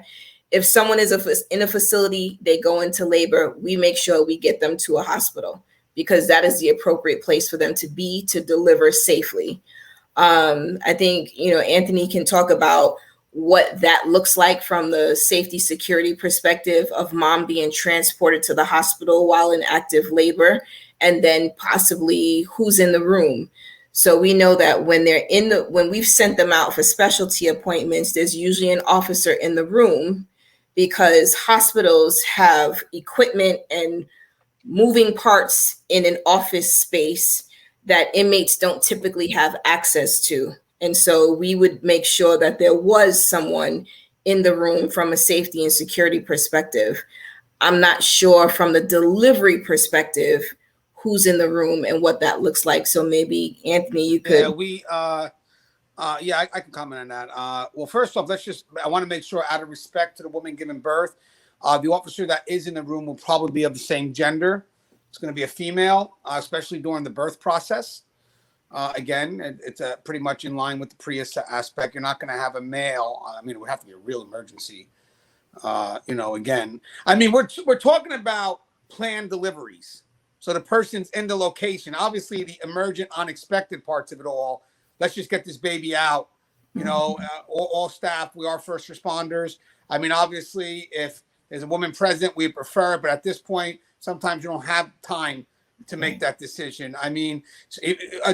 if someone is in a facility, they go into labor, we make sure we get them to a hospital because that is the appropriate place for them to be to deliver safely. I think, Anthony can talk about what that looks like from the safety security perspective of mom being transported to the hospital while in active labor, and then possibly who's in the room. So we know that when we've sent them out for specialty appointments, there's usually an officer in the room because hospitals have equipment and moving parts in an office space that inmates don't typically have access to. And so we would make sure that there was someone in the room from a safety and security perspective. I'm not sure from the delivery perspective who's in the room and what that looks like. So maybe Anthony, you could. I can comment on that. Well, first off, I want to make sure, out of respect to the woman giving birth, the officer that is in the room will probably be of the same gender. It's going to be a female, especially during the birth process. Again, it's pretty much in line with the PREA aspect. You're not going to have a male. It would have to be a real emergency. Again, we're talking about planned deliveries. So the person's in the location. Obviously, the emergent, unexpected parts of it all. Let's just get this baby out. All staff, we are first responders. Obviously, if there's a woman present, we prefer. But at this point, sometimes you don't have time to make that decision. I mean,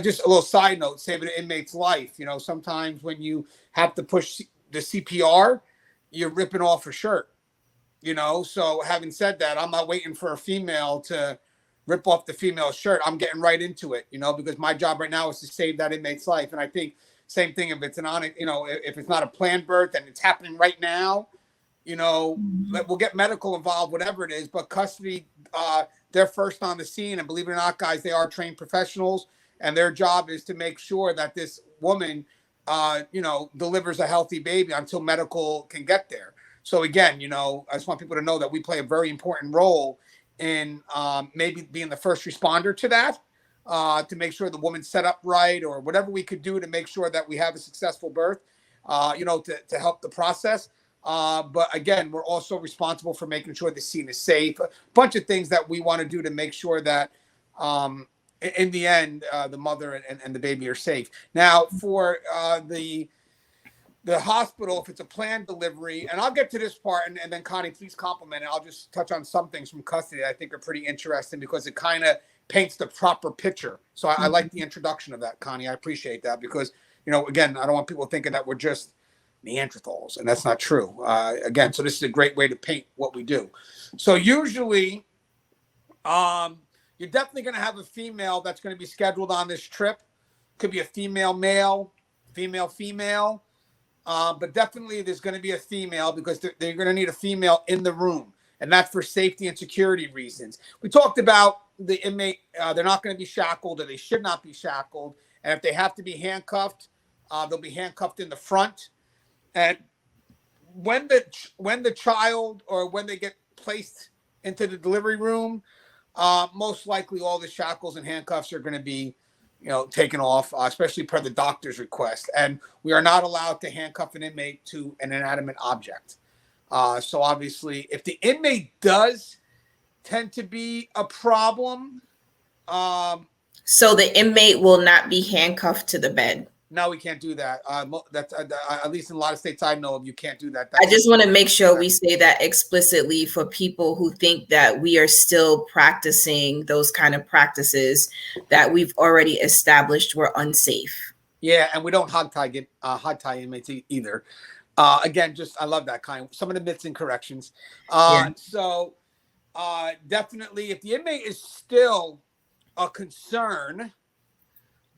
just a little side note, saving an inmate's life. You know, sometimes when you have to push the CPR, you're ripping off a shirt. You know, so having said that, I'm not waiting for a female to rip off the female shirt. I'm getting right into it, you know, because my job right now is to save that inmate's life. And I think same thing if it's if it's not a planned birth and it's happening right now, you know, we'll get medical involved, whatever it is. But custody, they're first on the scene. And believe it or not, guys, they are trained professionals. And their job is to make sure that this woman, delivers a healthy baby until medical can get there. So again, you know, I just want people to know that we play a very important role in maybe being the first responder to that, to make sure the woman's set up right, or whatever we could do to make sure that we have a successful birth, to help the process. But again, we're also responsible for making sure the scene is safe. A bunch of things that we want to do to make sure that in the end, the mother and the baby are safe. Now, for the hospital, if it's a planned delivery, and I'll get to this part, and then Connie, please compliment it. I'll just touch on some things from custody that I think are pretty interesting because it kind of paints the proper picture. So I like the introduction of that, Connie. I appreciate that because, you know, again, I don't want people thinking that we're just Neanderthals, and that's not true. Again, so this is a great way to paint what we do. So usually, you're definitely going to have a female that's going to be scheduled on this trip. Could be a female, male, female. But definitely there's going to be a female because they're going to need a female in the room. And that's for safety and security reasons. We talked about the inmate. They're not going to be shackled, or they should not be shackled. And if they have to be handcuffed, they'll be handcuffed in the front. And when the child, or when they get placed into the delivery room, most likely all the shackles and handcuffs are going to be, you know, taken off, especially per the doctor's request. And we are not allowed to handcuff an inmate to an inanimate object. So obviously, if the inmate does tend to be a problem. So the inmate will not be handcuffed to the bed. No, we can't do that. That's at least in a lot of states I know of, you can't do that. I just want to make sure we say that explicitly for people who think that we are still practicing those kind of practices that we've already established were unsafe. Yeah, and we don't hog tie inmates either. Again, I love that kind. Some of the myths and corrections. So definitely, if the inmate is still a concern.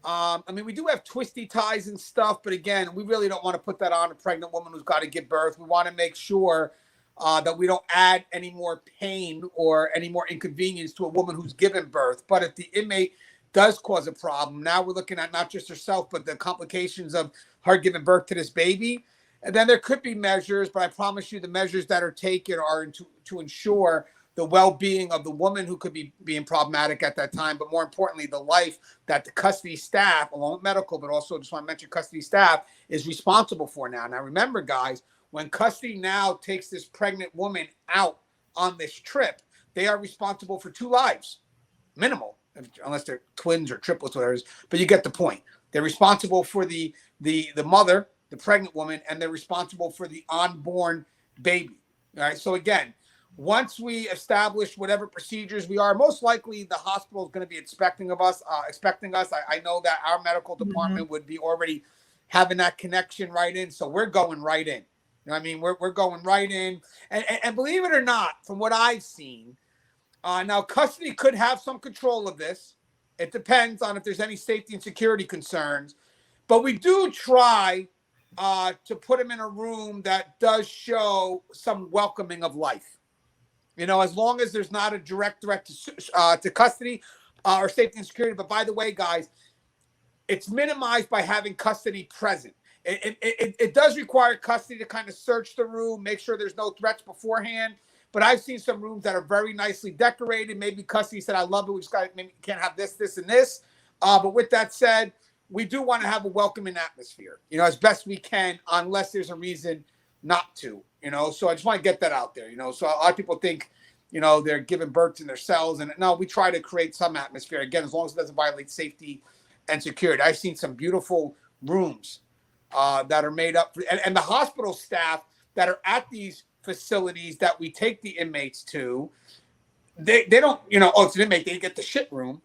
I mean, we do have twisty ties and stuff, but again, we really don't want to put that on a pregnant woman who's got to give birth. We want to make sure that we don't add any more pain or any more inconvenience to a woman who's given birth. But if the inmate does cause a problem, now we're looking at not just herself, but the complications of her giving birth to this baby. And then there could be measures, but I promise you the measures that are taken are to ensure the well-being of the woman who could be being problematic at that time, but more importantly, the life that the custody staff, along with medical, but also just want to mention custody staff, is responsible for now. Now, remember, guys, when custody now takes this pregnant woman out on this trip, they are responsible for 2 lives, minimal, unless they're twins or triplets, whatever it is, but you get the point. They're responsible for the mother, the pregnant woman, and they're responsible for the unborn baby. All right, so again, once we establish whatever procedures we are, most likely the hospital is going to be expecting us. I know that our medical department would be already having that connection right in. So we're going right in. You know what I mean? We're going right in. And believe it or not, from what I've seen, now custody could have some control of this. It depends on if there's any safety and security concerns. But we do try to put them in a room that does show some welcoming of life. You know, as long as there's not a direct threat to custody or safety and security. But by the way, guys, it's minimized by having custody present. It does require custody to kind of search the room, make sure there's no threats beforehand. But I've seen some rooms that are very nicely decorated. Maybe custody said, I love it. We just maybe can't have this, and this. But with that said, we do want to have a welcoming atmosphere, you know, as best we can, unless there's a reason not to, you know. So I just want to get that out there, you know. So a lot of people think, you know, they're giving birth in their cells. And no, we try to create some atmosphere, again, as long as it doesn't violate safety and security. I've seen some beautiful rooms that are made up. And the hospital staff that are at these facilities that we take the inmates to, they don't, oh, it's an inmate, they get the shit room.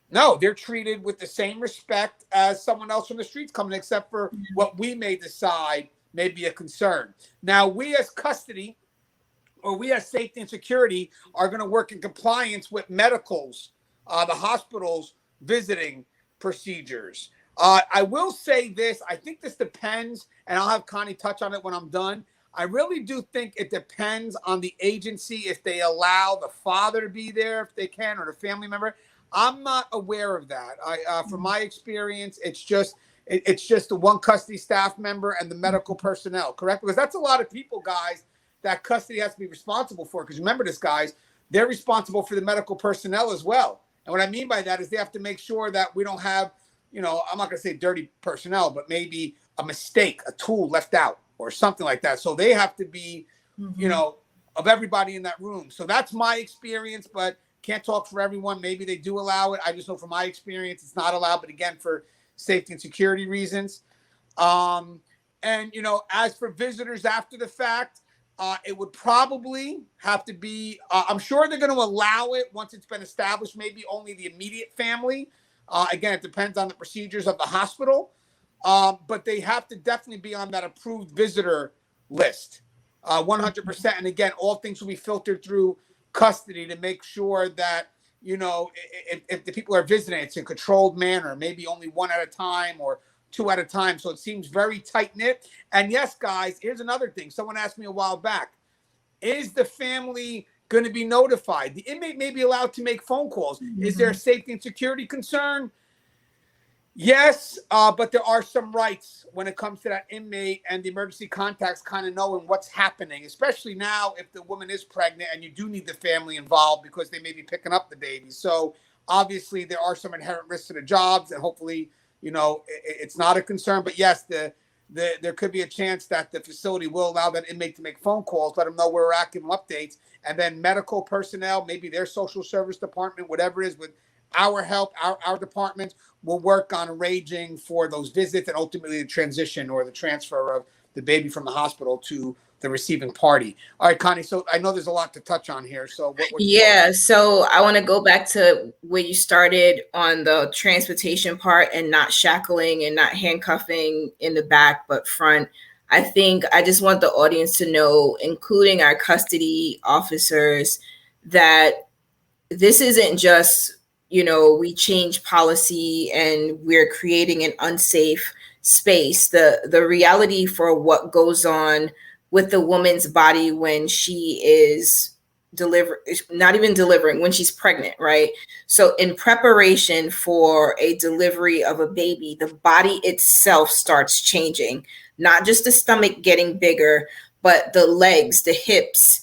No, they're treated with the same respect as someone else from the streets coming, except for what we may decide may be a concern. Now, we as custody or we as safety and security are going to work in compliance with medicals, the hospitals visiting procedures. I will say this. I think this depends, and I'll have Connie touch on it when I'm done. I really do think it depends on the agency if they allow the father to be there, if they can, or the family member. I'm not aware of that. From my experience, it's just the one custody staff member and the medical personnel, correct? Because that's a lot of people, guys, that custody has to be responsible for. Because remember this, guys, they're responsible for the medical personnel as well. And what I mean by that is they have to make sure that we don't have, I'm not going to say dirty personnel, but maybe a mistake, a tool left out or something like that. So they have to be, of everybody in that room. So that's my experience, but can't talk for everyone. Maybe they do allow it. I just know from my experience, it's not allowed, but again, for safety and security reasons. And, as for visitors after the fact, it would probably have to be, I'm sure they're going to allow it once it's been established, maybe only the immediate family. Again, it depends on the procedures of the hospital, but they have to definitely be on that approved visitor list, 100%. And again, all things will be filtered through custody to make sure that, if the people are visiting, it's in a controlled manner, maybe only one at a time or two at a time. So it seems very tight knit. And yes, guys, here's another thing. Someone asked me a while back, is the family going to be notified? The inmate may be allowed to make phone calls. Is there a safety and security concern? Yes, but there are some rights when it comes to that inmate and the emergency contacts kind of knowing what's happening, especially now if the woman is pregnant and you do need the family involved because they may be picking up the baby. So obviously there are some inherent risks to the jobs, and hopefully, it's not a concern. But yes, there could be a chance that the facility will allow that inmate to make phone calls, let them know where we're at, give them updates, and then medical personnel, maybe their social service department, whatever it is, with our help, our departments will work on arranging for those visits and ultimately the transition or the transfer of the baby from the hospital to the receiving party. All right, Connie. So I know there's a lot to touch on here. So so I want to go back to where you started on the transportation part and not shackling and not handcuffing in the back, but front. I think I just want the audience to know, including our custody officers, that this isn't just, we change policy and we're creating an unsafe space. The reality for what goes on with the woman's body when she is not even delivering, when she's pregnant, right? So in preparation for a delivery of a baby, the body itself starts changing, not just the stomach getting bigger, but the legs, the hips,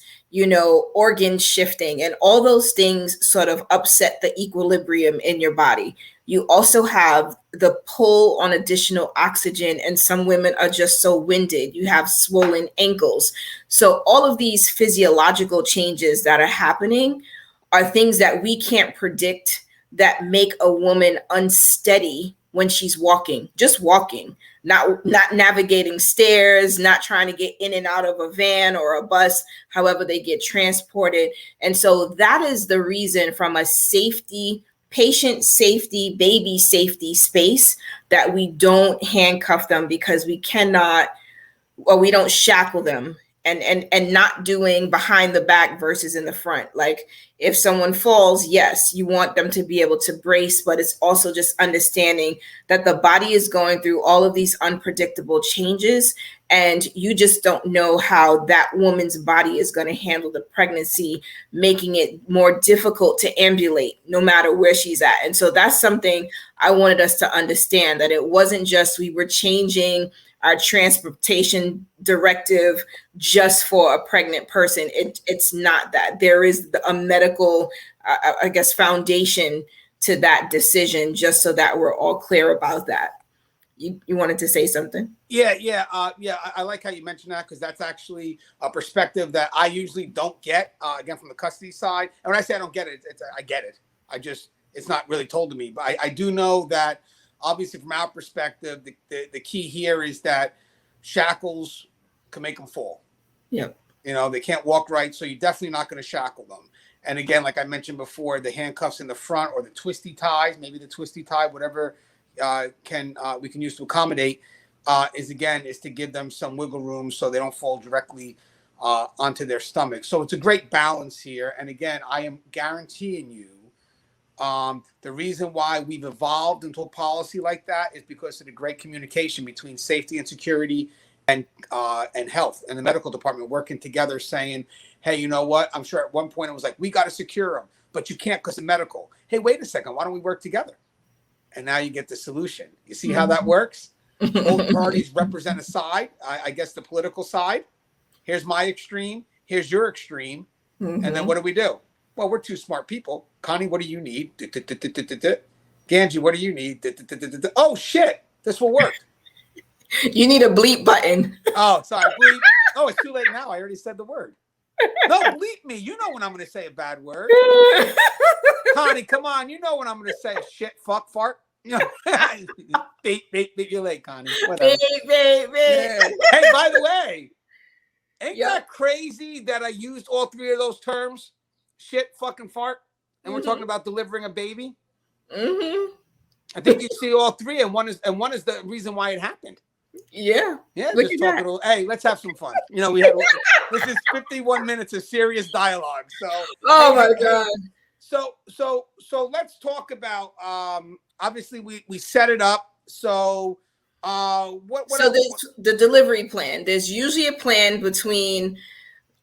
organ shifting, and all those things sort of upset the equilibrium in your body. You also have the pull on additional oxygen, and some women are just so winded. You have swollen ankles. So all of these physiological changes that are happening are things that we can't predict, that make a woman unsteady when she's walking, just walking, not navigating stairs, not trying to get in and out of a van or a bus, however they get transported. And so that is the reason, from a safety, patient safety, baby safety space, that we don't handcuff them, because we cannot, or we don't shackle them, and not doing behind the back versus in the front. Like, if someone falls, yes, you want them to be able to brace, but it's also just understanding that the body is going through all of these unpredictable changes, and you just don't know how that woman's body is going to handle the pregnancy, making it more difficult to ambulate no matter where she's at. And so that's something I wanted us to understand, that it wasn't just we were changing our transportation directive just for a pregnant person. It's not that. There is a medical, foundation to that decision, just so that we're all clear about that. You wanted to say something? Yeah. I like how you mentioned that, because that's actually a perspective that I usually don't get, again, from the custody side. And when I say I don't get it, I get it. It's not really told to me. But I do know that, obviously, from our perspective, the key here is that shackles can make them fall. Yeah. They can't walk right, so you're definitely not going to shackle them. And again, like I mentioned before, the handcuffs in the front or the twisty ties, maybe the twisty tie, whatever we can use to accommodate, is to give them some wiggle room so they don't fall directly onto their stomach. So it's a great balance here. And again, I am guaranteeing you, the reason why we've evolved into a policy like that is because of the great communication between safety and security and health and the medical department working together, saying, hey, you know what? I'm sure at one point it was like, we got to secure them, but you can't because of medical. Hey, wait a second. Why don't we work together? And now you get the solution. You see how that works? Both parties represent a side, I guess the political side. Here's my extreme. Here's your extreme. And then what do? Well, we're two smart people. Connie, what do you need? Gangi, what do you need? Oh, shit. This will work. You need a bleep button. Oh, sorry. Bleep. Oh, it's too late now. I already said the word. No, bleep me. You know when I'm going to say a bad word. Connie, come on. You know when I'm going to say a shit, fuck, fart. Beep, you're late, Connie. Beep. Yeah. Hey, by the way, ain't that crazy that I used all three of those terms? Shit, fucking fart. And we're talking about delivering a baby. I think you see all three, and one is the reason why it happened. Yeah. Look just talking to, hey, let's have some fun. You know, this is 51 minutes of serious dialogue. So my God. So let's talk about obviously we set it up. So what so there's the delivery plan. There's usually a plan between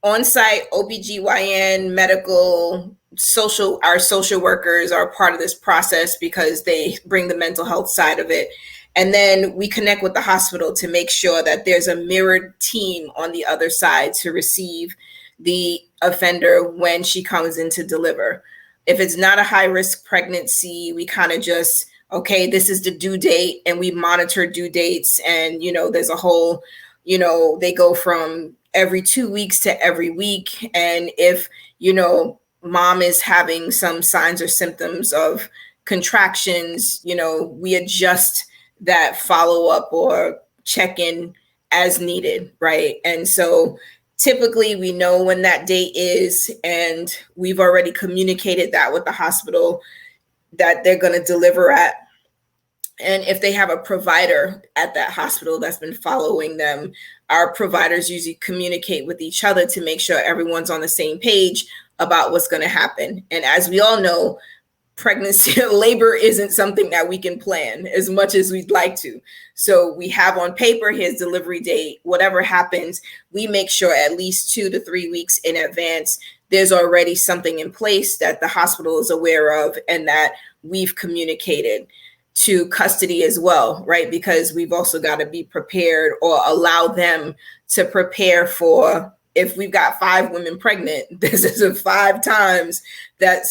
on-site OBGYN, medical, our social workers are part of this process because they bring the mental health side of it. And then we connect with the hospital to make sure that there's a mirrored team on the other side to receive the offender when she comes in to deliver. If it's not a high-risk pregnancy, we kind of just, okay, this is the due date, and we monitor due dates. And, there's a whole, they go from every 2 weeks to every week. And if, mom is having some signs or symptoms of contractions, we adjust that follow-up or check-in as needed, right? And so typically we know when that date is, and we've already communicated that with the hospital that they're going to deliver at. And if they have a provider at that hospital that's been following them, our providers usually communicate with each other to make sure everyone's on the same page about what's going to happen. And as we all know, pregnancy, labor isn't something that we can plan as much as we'd like to. So we have on paper his delivery date. Whatever happens, we make sure at least 2 to 3 weeks in advance, there's already something in place that the hospital is aware of and that we've communicated to custody as well, right? Because we've also got to be prepared or allow them to prepare for, if we've got 5 women pregnant, this is 5 times that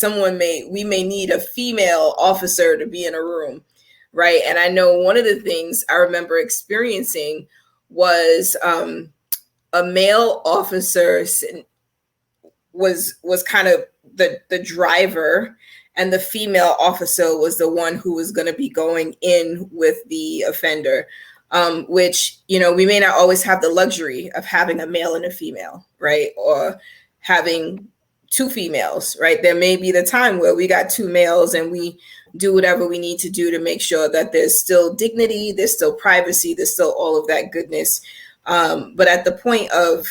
we may need a female officer to be in a room, right? And I know one of the things I remember experiencing was a male officer was kind of the driver, and the female officer was the one who was going to be going in with the offender. Which, we may not always have the luxury of having a male and a female, right? Or having 2 females, right? There may be the time where we got 2 males and we do whatever we need to do to make sure that there's still dignity, there's still privacy, there's still all of that goodness. But at the point of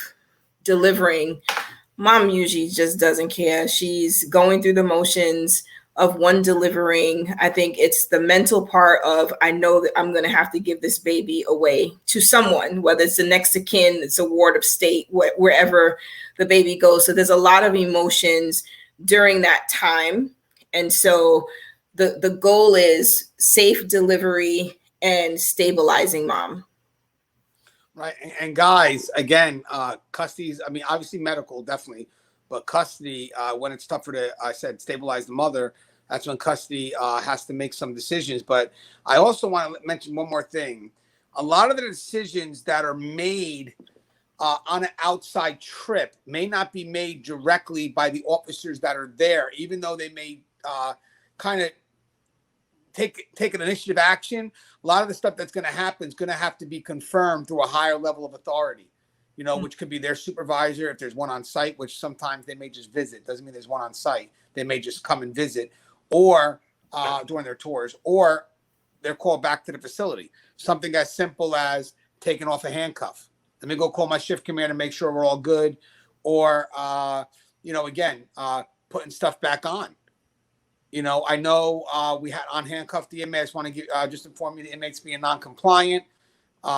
delivering, mom usually just doesn't care. She's going through the motions of one delivering. I think it's the mental part of, I know that I'm going to have to give this baby away to someone, whether it's the next of kin, it's a ward of state, wherever the baby goes. So there's a lot of emotions during that time. And so the goal is safe delivery and stabilizing mom. Right. And guys, again, custody's, I mean, obviously medical, definitely, but custody, when it's tougher to, I said, stabilize the mother, that's when custody has to make some decisions. But I also want to mention one more thing. A lot of the decisions that are made on an outside trip may not be made directly by the officers that are there, even though they may kind of take an initiative action. A lot of the stuff that's going to happen is going to have to be confirmed through a higher level of authority. which could be their supervisor if there's one on site, which sometimes they may just visit. Doesn't mean there's one on site. They may just come and visit, or during their tours, or they're called back to the facility. Something as simple as taking off a handcuff. Let me go call my shift commander to make sure we're all good. Or, again, putting stuff back on. I know we had unhandcuffed the inmate. I just want to just inform you the inmate's being non-compliant.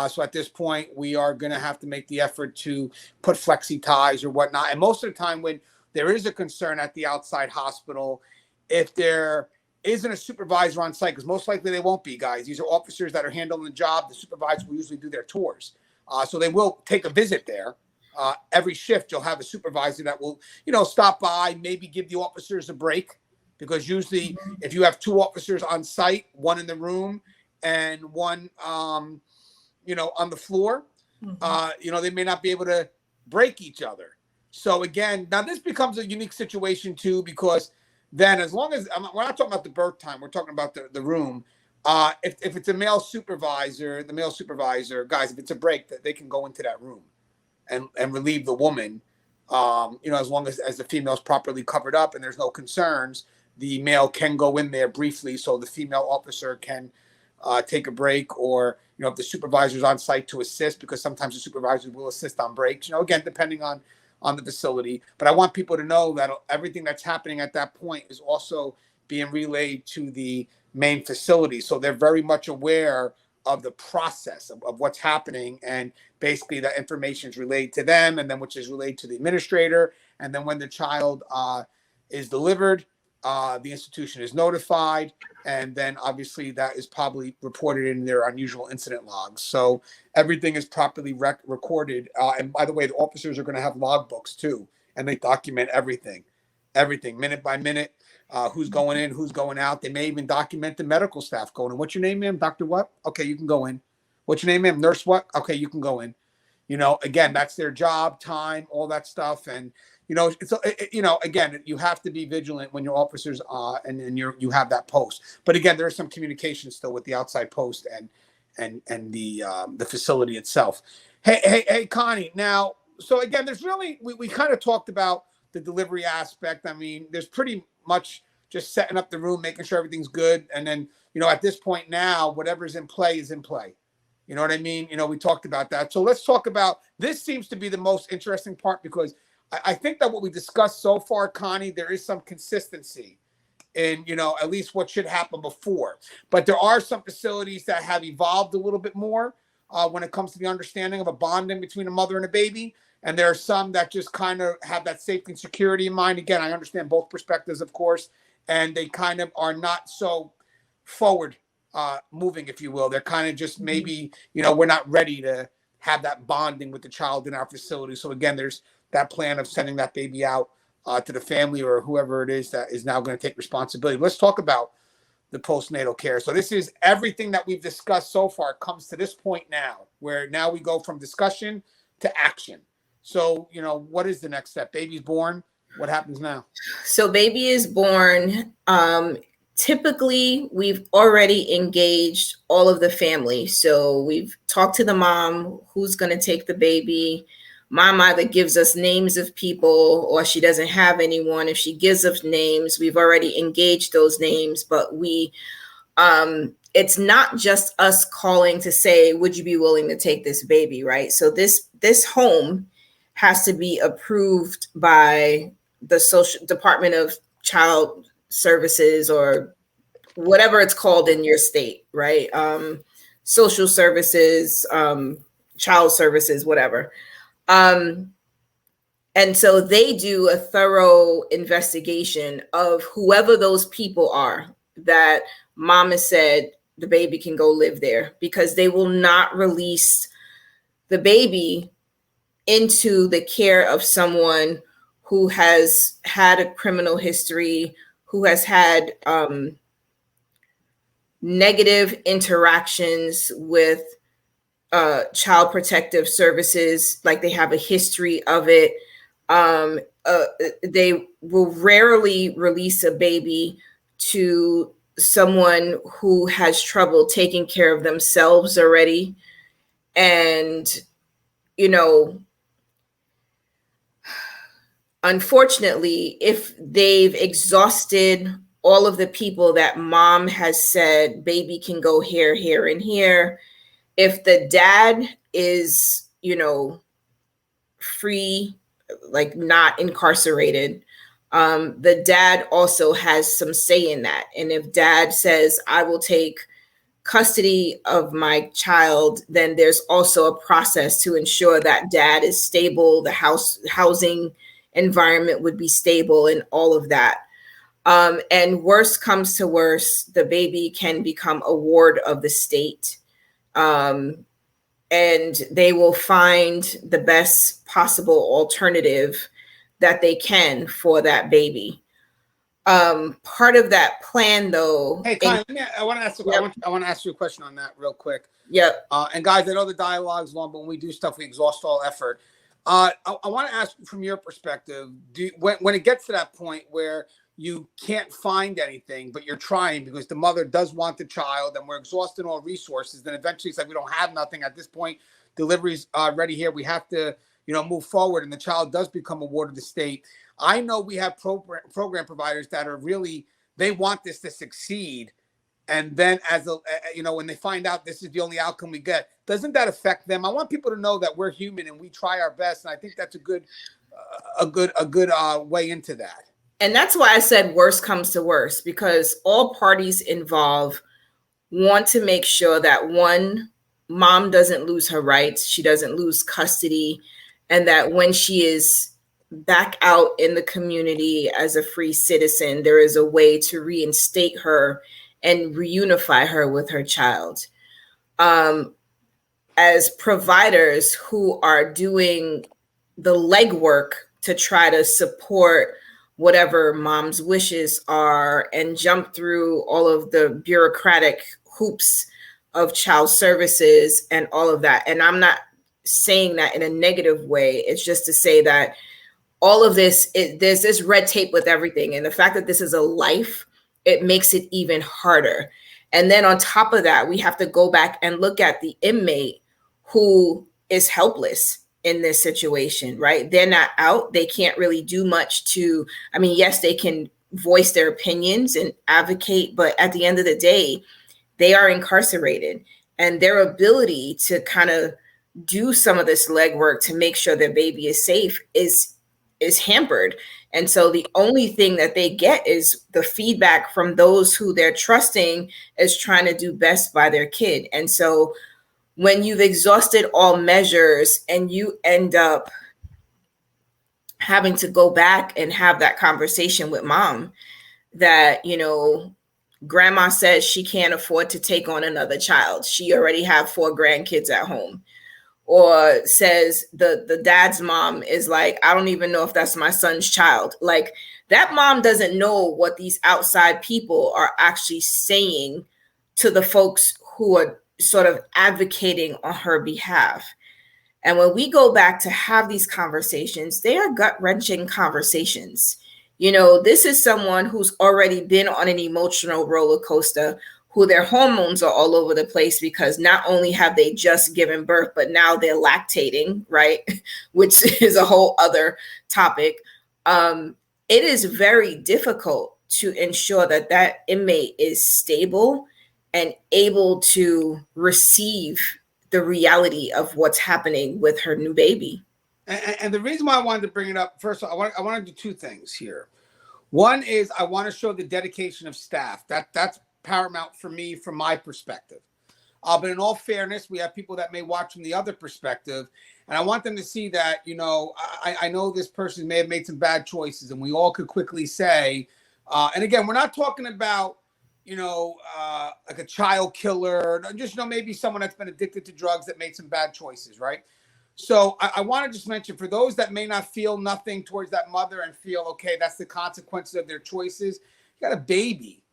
So at this point, we are going to have to make the effort to put flexi ties or whatnot. And most of the time when there is a concern at the outside hospital, if there isn't a supervisor on site, because most likely they won't be, guys. These are officers that are handling the job. The supervisor will usually do their tours. So they will take a visit there. Every shift, you'll have a supervisor that will, stop by, maybe give the officers a break. Because usually if you have two officers on site, one in the room and one, on the floor, they may not be able to break each other. So again, now this becomes a unique situation too, because then as long as we're not talking about the birth time, we're talking about the room. If it's a male supervisor, guys, if it's a break, that they can go into that room and relieve the woman. As long as the female is properly covered up and there's no concerns, the male can go in there briefly so the female officer can take a break, or if the supervisor's on site to assist, because sometimes the supervisor will assist on breaks, again, depending on the facility. But I want people to know that everything that's happening at that point is also being relayed to the main facility. So they're very much aware of the process of what's happening. And basically that information is relayed to them, and then which is relayed to the administrator. And then when the child is delivered, the institution is notified, and then obviously that is probably reported in their unusual incident logs. So everything is properly recorded. And by the way, the officers are going to have logbooks too, and they document everything minute by minute, who's going in, who's going out. They may even document the medical staff going in. What's your name, ma'am? Dr. what? Okay, you can go in. What's your name, ma'am? Nurse what? Okay, you can go in. Again, that's their job, time, all that stuff. And again, you have to be vigilant when your officers and you have that post. But again, there is some communication still with the outside post and the facility itself. Hey, Connie. Now, so again, there's really we kind of talked about the delivery aspect. I mean, there's pretty much just setting up the room, making sure everything's good, and then at this point now, whatever's in play is in play. You know what I mean? We talked about that. So let's talk about this. Seems to be the most interesting part, because I think that what we discussed so far, Connie, there is some consistency in, at least what should happen before. But there are some facilities that have evolved a little bit more when it comes to the understanding of a bonding between a mother and a baby. And there are some that just kind of have that safety and security in mind. Again, I understand both perspectives, of course, and they kind of are not so forward moving, if you will. They're kind of just maybe, we're not ready to have that bonding with the child in our facility. So again, there's that plan of sending that baby out to the family or whoever it is that is now going to take responsibility. Let's talk about the postnatal care. So this is everything that we've discussed so far comes to this point now, where now we go from discussion to action. So, what is the next step? Baby's born. What happens now? So baby is born. Typically, we've already engaged all of the family. So we've talked to the mom who's going to take the baby. Mom either gives us names of people or she doesn't have anyone. If she gives us names, we've already engaged those names, but it's not just us calling to say, would you be willing to take this baby, right? So this home has to be approved by the social department of child services, or whatever it's called in your state, right? Social services, child services, whatever. And so they do a thorough investigation of whoever those people are that mama said the baby can go live there, because they will not release the baby into the care of someone who has had a criminal history, who has had negative interactions with child protective services, like they have a history of it. They will rarely release a baby to someone who has trouble taking care of themselves already. And, unfortunately, if they've exhausted all of the people that mom has said, baby can go here, here, and here, if the dad is, free, like not incarcerated, the dad also has some say in that. And if dad says, I will take custody of my child, then there's also a process to ensure that dad is stable, the housing environment would be stable, and all of that. And worst comes to worst, the baby can become a ward of the state. And they will find the best possible alternative that they can for that baby. Part of that plan, though. Hey, Connie, I want to ask. Yep. I want to ask you a question on that real quick. Yep. And guys, I know the dialogue's long, but when we do stuff, we exhaust all effort. I want to ask from your perspective, when it gets to that point where you can't find anything, but you're trying because the mother does want the child and we're exhausting all resources, then eventually it's like we don't have nothing at this point. Delivery's ready here. We have to, move forward, and the child does become a ward of the state. I know we have program providers that are really, they want this to succeed. And then when they find out this is the only outcome we get, doesn't that affect them? I want people to know that we're human and we try our best. And I think that's a good way into that. And that's why I said worst comes to worst, because all parties involved want to make sure that, one, mom doesn't lose her rights, she doesn't lose custody, and that when she is back out in the community as a free citizen, there is a way to reinstate her and reunify her with her child. As providers who are doing the legwork to try to support whatever mom's wishes are and jump through all of the bureaucratic hoops of child services and all of that. And I'm not saying that in a negative way. It's just to say that all of this, there's this red tape with everything. And the fact that this is a life, it makes it even harder. And then on top of that, we have to go back and look at the inmate who is helpless in this situation, right? They're not out. They can't really do much to, yes, they can voice their opinions and advocate, but at the end of the day, they are incarcerated, and their ability to kind of do some of this legwork to make sure their baby is safe is hampered. And so the only thing that they get is the feedback from those who they're trusting is trying to do best by their kid. And so when you've exhausted all measures and you end up having to go back and have that conversation with mom that, grandma says she can't afford to take on another child. She already have 4 grandkids at home. Or says the dad's mom is like, I don't even know if that's my son's child. Like, that mom doesn't know what these outside people are actually saying to the folks who are sort of advocating on her behalf. And when we go back to have these conversations, they are gut-wrenching conversations. This is someone who's already been on an emotional roller coaster, who their hormones are all over the place because not only have they just given birth, but now they're lactating, right? Which is a whole other topic. It is very difficult to ensure that that inmate is stable and able to receive the reality of what's happening with her new baby. And the reason why I wanted to bring it up, first of all, I want to do 2 things here. One is I want to show the dedication of staff. That's paramount for me from my perspective. But in all fairness, we have people that may watch from the other perspective. And I want them to see that, I know this person may have made some bad choices, and we all could quickly say, and again, we're not talking about, like a child killer, just, maybe someone that's been addicted to drugs that made some bad choices, right? So I want to just mention, for those that may not feel nothing towards that mother and feel, okay, that's the consequences of their choices. You got a baby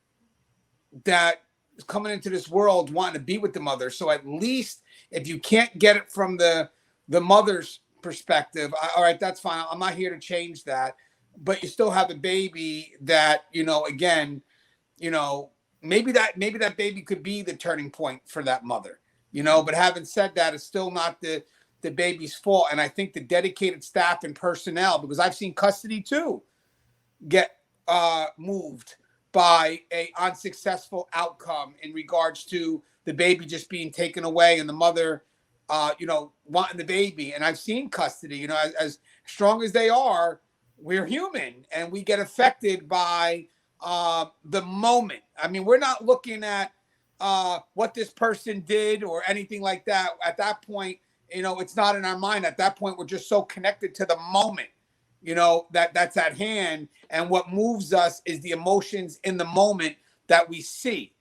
that is coming into this world wanting to be with the mother. So at least if you can't get it from the mother's perspective, all right, that's fine. I'm not here to change that. But you still have a baby that, again, maybe that baby could be the turning point for that mother, but having said that, it's still not the the baby's fault. And I think the dedicated staff and personnel, because I've seen custody too get moved by a unsuccessful outcome in regards to the baby just being taken away and the mother, wanting the baby. And I've seen custody, as strong as they are, we're human and we get affected by the moment. I mean, we're not looking at what this person did or anything like that. At that point, it's not in our mind. At that point, we're just so connected to the moment, that's at hand. And what moves us is the emotions in the moment that we see.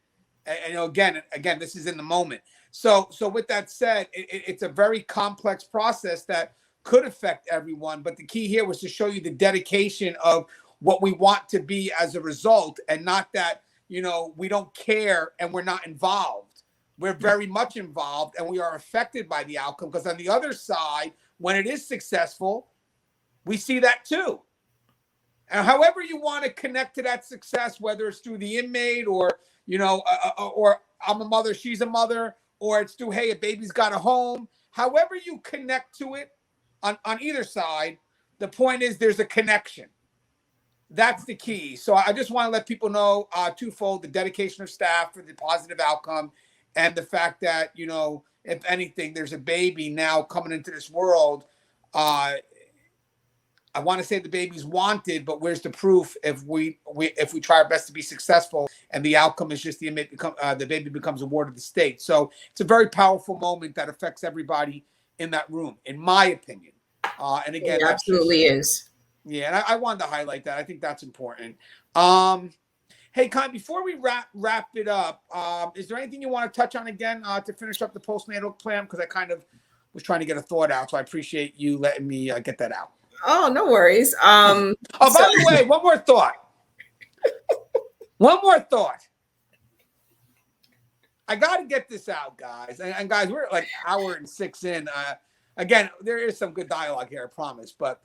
And again, this is in the moment. So with that said, it's a very complex process that could affect everyone. But the key here was to show you the dedication of what we want to be as a result, and not that, we don't care and we're not involved. We're very much involved and we are affected by the outcome, because on the other side, when it is successful, we see that too. And however you want to connect to that success, whether it's through the inmate or, or I'm a mother, she's a mother, or it's through, hey, a baby's got a home, however you connect to it on either side, the point is there's a connection. That's the key. So I just want to let people know twofold: the dedication of staff for the positive outcome, and the fact that, if anything, there's a baby now coming into this world. I want to say the baby's wanted, but where's the proof if we try our best to be successful and the outcome is just the baby becomes a ward of the state. So it's a very powerful moment that affects everybody in that room, in my opinion. And again, it absolutely is. Yeah, and I wanted to highlight that. I think that's important. Hey, Con, before we wrap it up, is there anything you want to touch on again to finish up the postnatal plan? Because I kind of was trying to get a thought out, so I appreciate you letting me get that out. Oh, no worries. By the way, one more thought. I got to get this out, guys. And guys, we're like an hour and 6 in. Again, there is some good dialogue here, I promise. But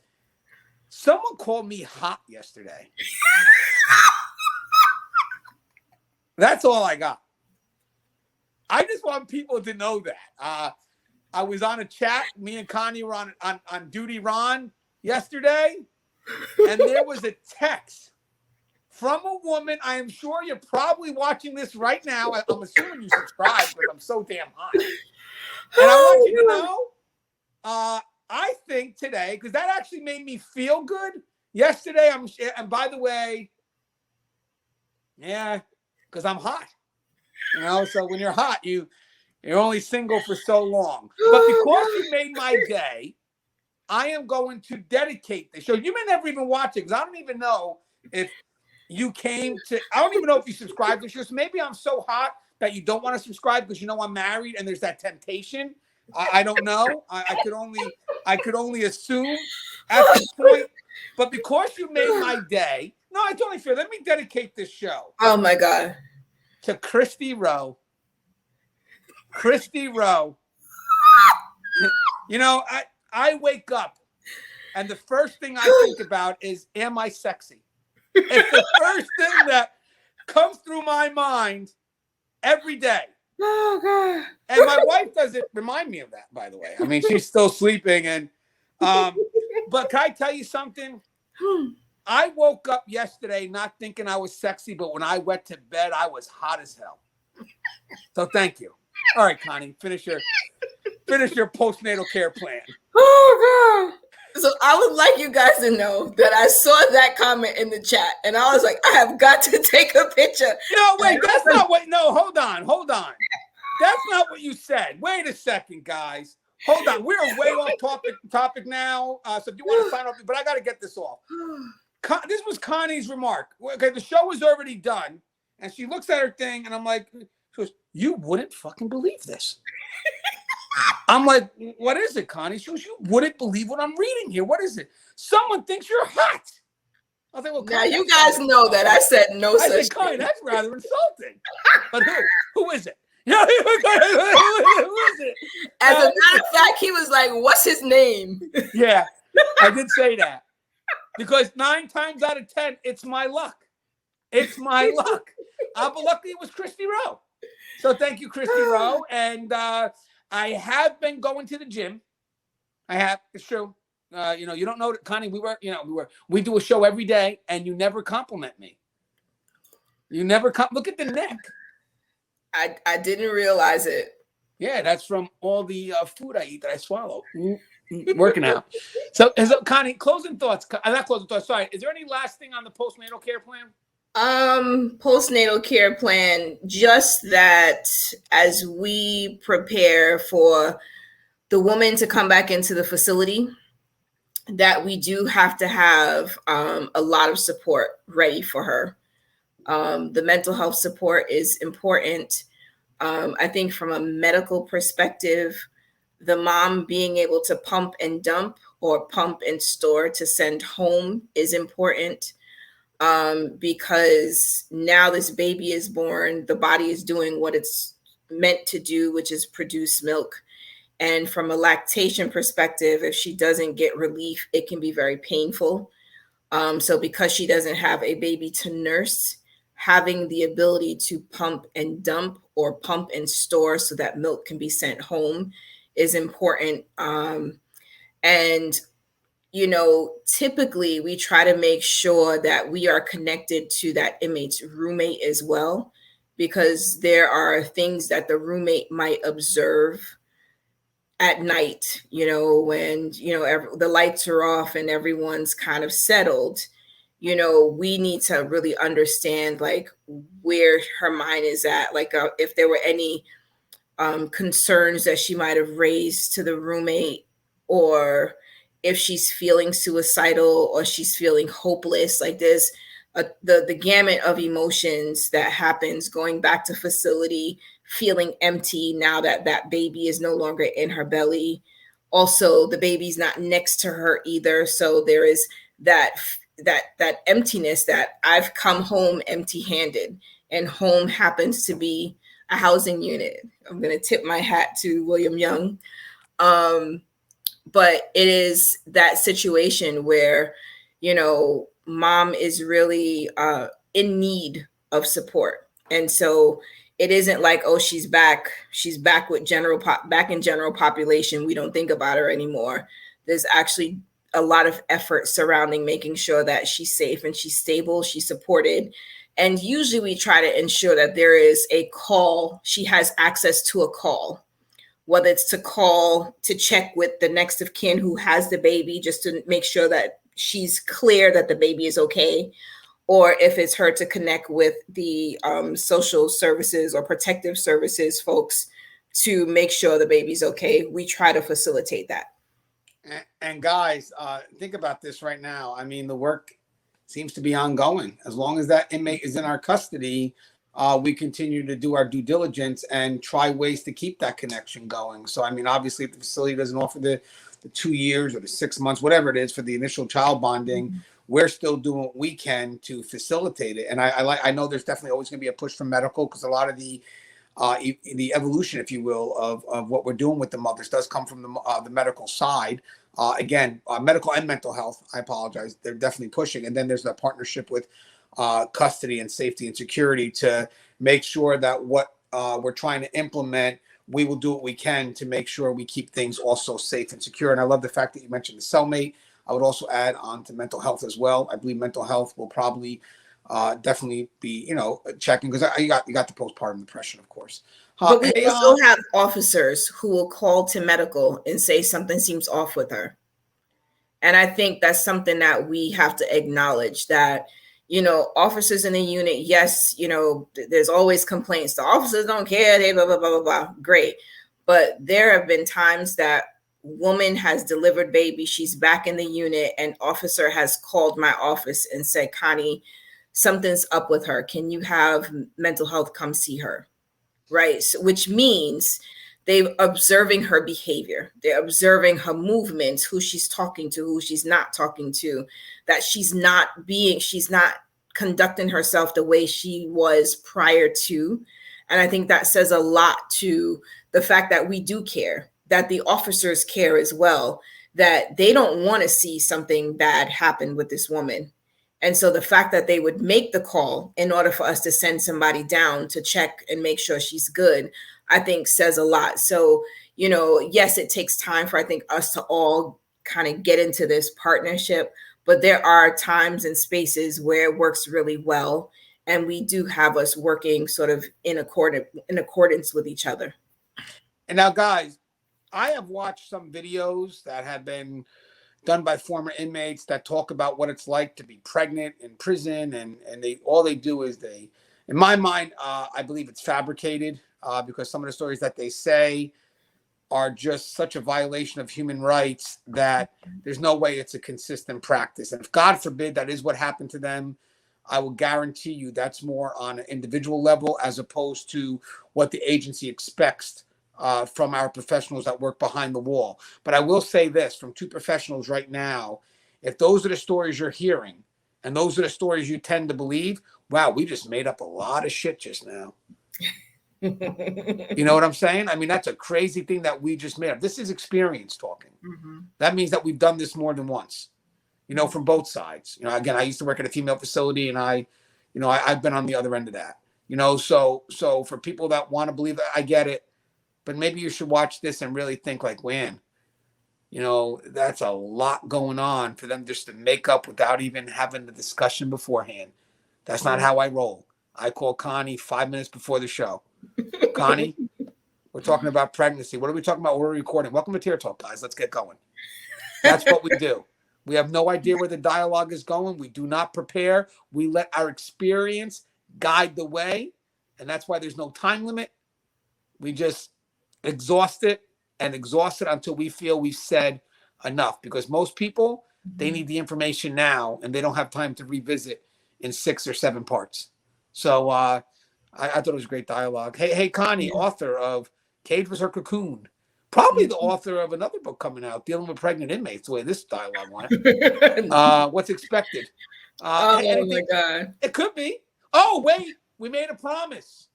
someone called me hot yesterday. That's all I got. I just want people to know that. I was on a chat. Me and Connie were on Duty Ron yesterday. And there was a text from a woman. I am sure you're probably watching this right now. I'm assuming you subscribe because I'm so damn hot. And I want you to know, I think today, because that actually made me feel good yesterday. And by the way, yeah, because I'm hot. So when you're hot, you're only single for so long. But because you made my day, I am going to dedicate the show. You may never even watch it, because I don't even know if you came to, I don't even know if you subscribe to the show. So maybe I'm so hot that you don't want to subscribe because I'm married and there's that temptation. I don't know. I could only assume at this point. But because you made my day, no, it's only fair. Let me dedicate this show. Oh my God. To Christy Rowe. Christy Rowe. I wake up and the first thing I think about is, am I sexy? It's the first thing that comes through my mind every day. Oh God. And my wife doesn't remind me of that, by the way. I mean, she's still sleeping. And but can I tell you something? I woke up yesterday not thinking I was sexy, but when I went to bed, I was hot as hell. So thank you. All right, Connie, finish your postnatal care plan. Oh God. So I would like you guys to know that I saw that comment in the chat and I was like, I have got to take a picture. No, wait, that's not what, no, hold on. That's not what you said. Wait a second, guys. Hold on. We're way off topic now. So if you want to sign off, but I got to get this off. This was Connie's remark. Okay, the show was already done. And she looks at her thing and I'm like, she goes, you wouldn't fucking believe this. I'm like, what is it, Connie? She goes, you wouldn't believe what I'm reading here. What is it? Someone thinks you're hot. I was like, well, Connie, now you guys know that I said no such thing. Connie, that's rather insulting. But who is it? Who is it? As a matter of fact, he was like, what's his name? Yeah, I did say that. Because 9 times out of 10, it's my luck. It's my luck. But luckily it was Christy Rowe. So thank you, Christy Rowe. And I have been going to the gym. I have. It's true. You don't know that, Connie. We do a show every day, and you never compliment me. You never look at the neck. I didn't realize it. Yeah, that's from all the food I eat that I swallow. Working out. So, Connie, closing thoughts. Not closing thoughts. Sorry. Is there any last thing on the postnatal care plan? Postnatal care plan, just that as we prepare for the woman to come back into the facility, that we do have to have a lot of support ready for her. The mental health support is important. I think from a medical perspective, the mom being able to pump and dump or pump and store to send home is important, because now this baby is born, the body is doing what it's meant to do, which is produce milk. And from a lactation perspective, if she doesn't get relief, it can be very painful. So because she doesn't have a baby to nurse, having the ability to pump and dump or pump and store so that milk can be sent home is important. And typically we try to make sure that we are connected to that inmate's roommate as well, because there are things that the roommate might observe at night, when, the lights are off and everyone's kind of settled. We need to really understand like where her mind is at, like if there were any concerns that she might have raised to the roommate, or if she's feeling suicidal or she's feeling hopeless. Like there's the gamut of emotions that happens going back to facility, feeling empty now that that baby is no longer in her belly. Also, the baby's not next to her either. So there is that emptiness, that I've come home empty-handed, and home happens to be a housing unit. I'm going to tip my hat to William Young. But it is that situation where, mom is really in need of support. And so it isn't like, oh, she's back with back in general population, we don't think about her anymore. There's actually a lot of effort surrounding making sure that she's safe and she's stable, she's supported. And usually we try to ensure that there is a call, she has access to a call, whether it's to call to check with the next of kin who has the baby, just to make sure that she's clear that the baby is okay, or if it's her to connect with the social services or protective services folks to make sure the baby's okay. We try to facilitate that. And guys, think about this right now. I mean, the work seems to be ongoing. As long as that inmate is in our custody, we continue to do our due diligence and try ways to keep that connection going. So, I mean, obviously, if the facility doesn't offer the 2 years or the 6 months, whatever it is for the initial child bonding, we're still doing what we can to facilitate it. And I know there's definitely always going to be a push from medical, because a lot of the evolution, if you will, of what we're doing with the mothers does come from the medical side. Medical and mental health, I apologize, they're definitely pushing. And then there's that partnership with custody and safety and security to make sure that what we're trying to implement, we will do what we can to make sure we keep things also safe and secure. And I love the fact that you mentioned the cellmate. I would also add on to mental health as well. I believe mental health will probably definitely be, checking, because you got the postpartum depression, of course. But we also have officers who will call to medical and say something seems off with her. And I think that's something that we have to acknowledge, that, officers in the unit, yes, there's always complaints. The officers don't care. They blah, blah, blah, blah, blah. Great. But there have been times that woman has delivered baby, she's back in the unit, and officer has called my office and said, Connie, something's up with her. Can you have mental health come see her? Right. So, which means they're observing her behavior. They're observing her movements, who she's talking to, who she's not talking to, that she's not conducting herself the way she was prior to. And I think that says a lot to the fact that we do care, that the officers care as well, that they don't want to see something bad happen with this woman. And so the fact that they would make the call in order for us to send somebody down to check and make sure she's good, I think says a lot. So, yes, it takes time for, I think, us to all kind of get into this partnership, but there are times and spaces where it works really well. And we do have us working sort of in accordance with each other. And now, guys, I have watched some videos that have been done by former inmates that talk about what it's like to be pregnant in prison, and all they do is in my mind, I believe it's fabricated, because some of the stories that they say are just such a violation of human rights that there's no way it's a consistent practice. And if God forbid that is what happened to them, I will guarantee you that's more on an individual level as opposed to what the agency expects from our professionals that work behind the wall. But I will say this from two professionals right now: if those are the stories you're hearing and those are the stories you tend to believe, wow, we just made up a lot of shit just now. You know what I'm saying? I mean, that's a crazy thing that we just made up. This is experience talking. Mm-hmm. That means that we've done this more than once, from both sides. Again, I used to work at a female facility, and I've been on the other end of that. So for people that want to believe that, I get it. But maybe you should watch this and really think like, man, that's a lot going on for them just to make up without even having the discussion beforehand. That's not how I roll. I call Connie 5 minutes before the show. Connie, we're talking about pregnancy. What are we talking about? We're recording. Welcome to Tear Talk, guys. Let's get going. That's what we do. We have no idea where the dialogue is going. We do not prepare. We let our experience guide the way. And that's why there's no time limit. We just exhaust it until we feel we've said enough. Because most people, they need the information now, and they don't have time to revisit in 6 or 7 parts. So I thought it was a great dialogue. Hey, Connie, author of Cage Was Her Cocoon. Probably the author of another book coming out, Dealing with Pregnant Inmates, the way this dialogue went. What's expected? Oh, my God. It could be. Oh, wait. We made a promise.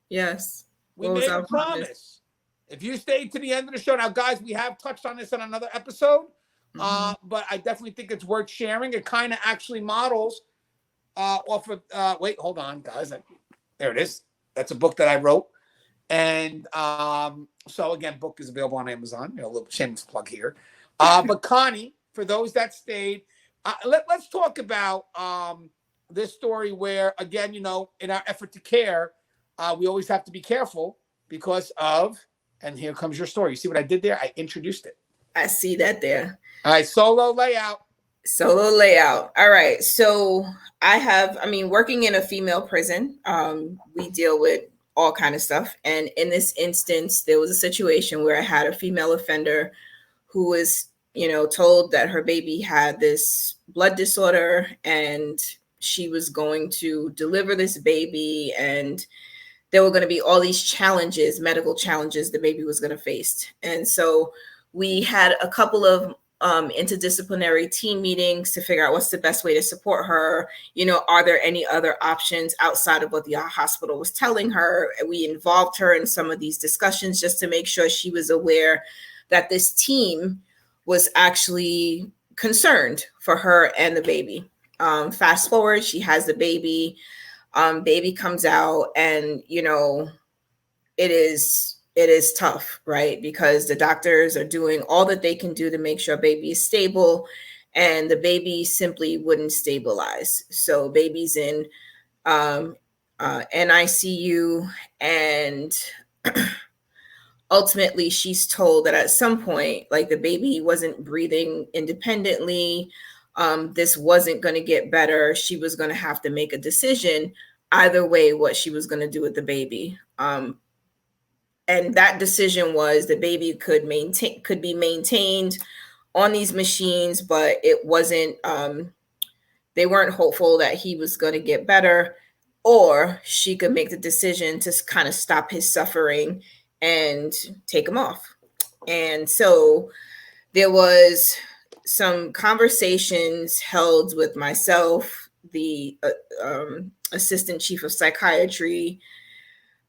Yes. We made a promise. If you stayed to the end of the show. Now, guys, we have touched on this in another episode, but I definitely think it's worth sharing. It kind of actually models off of, wait, hold on, guys. There it is. That's a book that I wrote. And so, again, book is available on Amazon. A little shameless plug here. But Connie, for those that stayed, let's talk about this story where, again, in our effort to care, we always have to be careful because of, and here comes your story. You see what I did there? I introduced it. I see that there. All right, solo layout. All right. So working in a female prison, we deal with all kind of stuff. And in this instance, there was a situation where I had a female offender who was, told that her baby had this blood disorder and she was going to deliver this baby, and there were going to be all these challenges, medical challenges the baby was going to face. And so we had a couple of interdisciplinary team meetings to figure out what's the best way to support her. Are there any other options outside of what the hospital was telling her? We involved her in some of these discussions just to make sure she was aware that this team was actually concerned for her and the baby. Fast forward, she has the baby. Baby comes out, and it is tough, right? Because the doctors are doing all that they can do to make sure baby is stable, and the baby simply wouldn't stabilize. So baby's in NICU, and ultimately she's told that at some point, like, the baby wasn't breathing independently. This wasn't going to get better. She was going to have to make a decision either way what she was going to do with the baby. And that decision was the baby could be maintained on these machines, but it wasn't, they weren't hopeful that he was going to get better, or she could make the decision to kind of stop his suffering and take him off. And so there was some conversations held with myself, the assistant chief of psychiatry,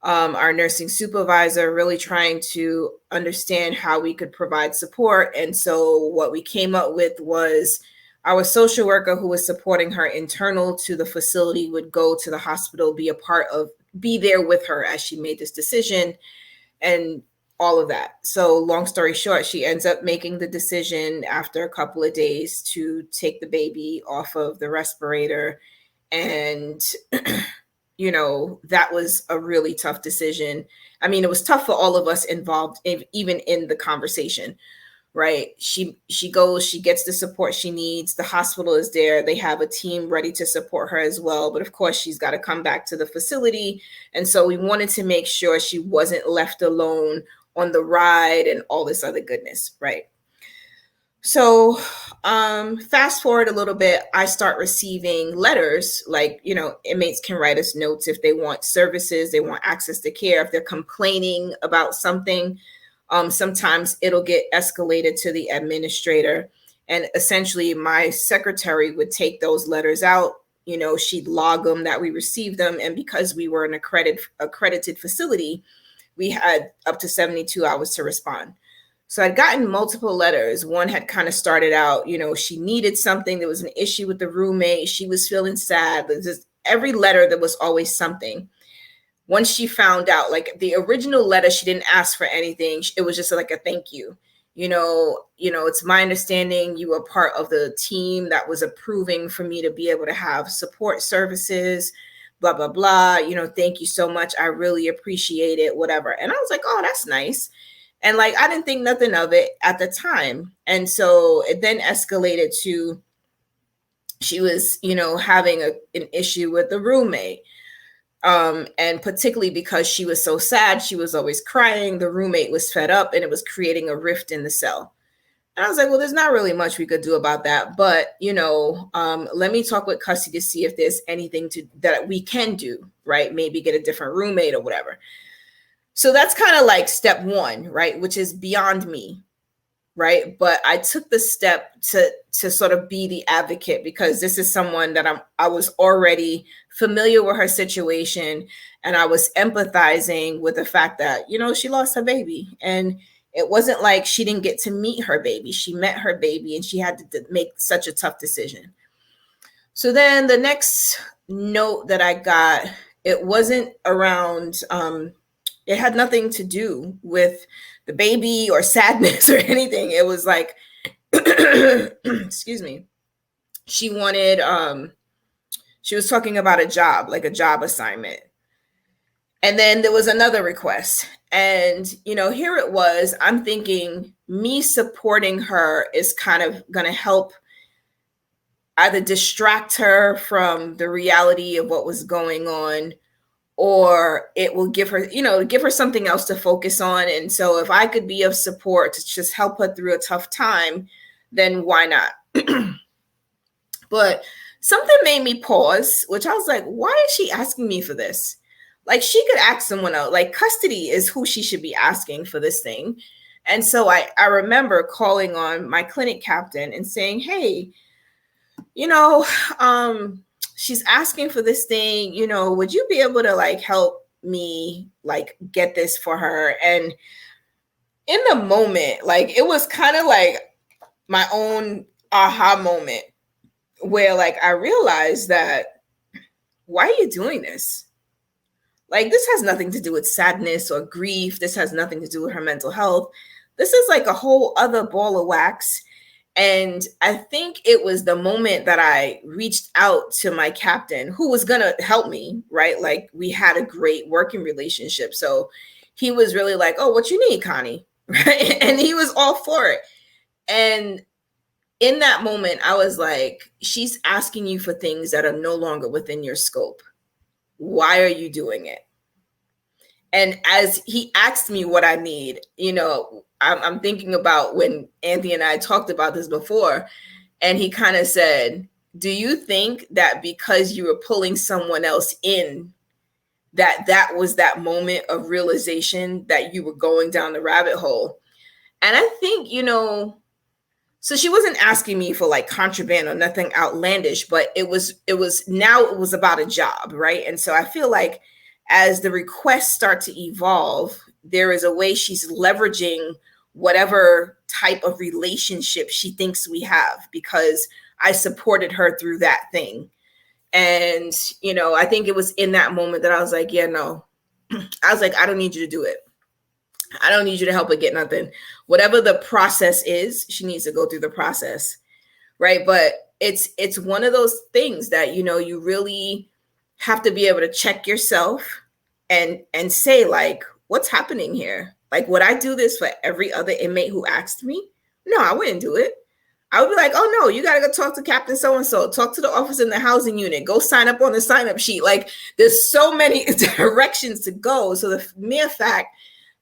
our nursing supervisor, really trying to understand how we could provide support. And so what we came up with was our social worker who was supporting her internal to the facility would go to the hospital, be there with her as she made this decision. And all of that. So long story short, she ends up making the decision after a couple of days to take the baby off of the respirator. And, that was a really tough decision. I mean, it was tough for all of us involved, even in the conversation, right? She goes, she gets the support she needs. The hospital is there. They have a team ready to support her as well. But of course, she's got to come back to the facility. And so we wanted to make sure she wasn't left alone on the ride and all this other goodness, right? So fast forward a little bit, I start receiving letters like, inmates can write us notes if they want services, they want access to care, if they're complaining about something. Sometimes it'll get escalated to the administrator. And essentially my secretary would take those letters out. She'd log them that we received them. And because we were an accredited facility, we had up to 72 hours to respond. So I'd gotten multiple letters. One had kind of started out, she needed something. There was an issue with the roommate. She was feeling sad. But just every letter, there was always something. Once she found out, like the original letter, she didn't ask for anything. It was just like a thank you. It's my understanding you were part of the team that was approving for me to be able to have support services, blah, blah, blah. Thank you so much. I really appreciate it, whatever. And I was like, oh, that's nice. And like, I didn't think nothing of it at the time. And so it then escalated to, she was, having an issue with the roommate. And particularly because she was so sad, she was always crying. The roommate was fed up and it was creating a rift in the cell. And I was like, well, there's not really much we could do about that. But, let me talk with custody to see if there's anything that we can do, right? Maybe get a different roommate or whatever. So that's kind of like step one, right? Which is beyond me, right? But I took the step to sort of be the advocate because this is someone that I was already familiar with her situation, and I was empathizing with the fact that, she lost her baby, and it wasn't like she didn't get to meet her baby. She met her baby and she had to make such a tough decision. So then the next note that I got, it wasn't around, it had nothing to do with the baby or sadness or anything. It was like, excuse me. She wanted, she was talking about a job, like a job assignment. And then there was another request. And, here it was, I'm thinking me supporting her is kind of going to help either distract her from the reality of what was going on, or it will give her, give her something else to focus on. And so if I could be of support to just help her through a tough time, then why not? But something made me pause, which I was like, why is she asking me for this? Like, she could ask someone else. Like, custody is who she should be asking for this thing. And so I remember calling on my clinic captain and saying, hey, she's asking for this thing, would you be able to like help me like get this for her? And in the moment, like it was kind of like my own aha moment where like I realized that, why are you doing this? Like, this has nothing to do with sadness or grief. This has nothing to do with her mental health. This is like a whole other ball of wax. And I think it was the moment that I reached out to my captain, who was going to help me, right? Like, we had a great working relationship. So he was really like, oh, what you need, Connie? Right? And he was all for it. And in that moment, I was like, she's asking you for things that are no longer within your scope. Why are you doing it? And as he asked me what I need, I'm thinking about when Anthony and I talked about this before, and he kind of said, do you think that because you were pulling someone else in, that was that moment of realization that you were going down the rabbit hole? And I think, so she wasn't asking me for like contraband or nothing outlandish, but it was about a job, right? And so I feel like as the requests start to evolve, there is a way she's leveraging whatever type of relationship she thinks we have, because I supported her through that thing. And, I think it was in that moment that I was like, yeah, no, I was like, I don't need you to do it. I don't need you to help her get nothing. Whatever the process is, she needs to go through the process, right? But it's one of those things that, you know, you really have to be able to check yourself and say, like, what's happening here? Like, would I do this for every other inmate who asked me? No, I wouldn't do it. I would be like, oh no, you gotta go talk to Captain so and so, talk to the officer in the housing unit, go sign up on the sign up sheet. Like, there's so many directions to go. So the mere fact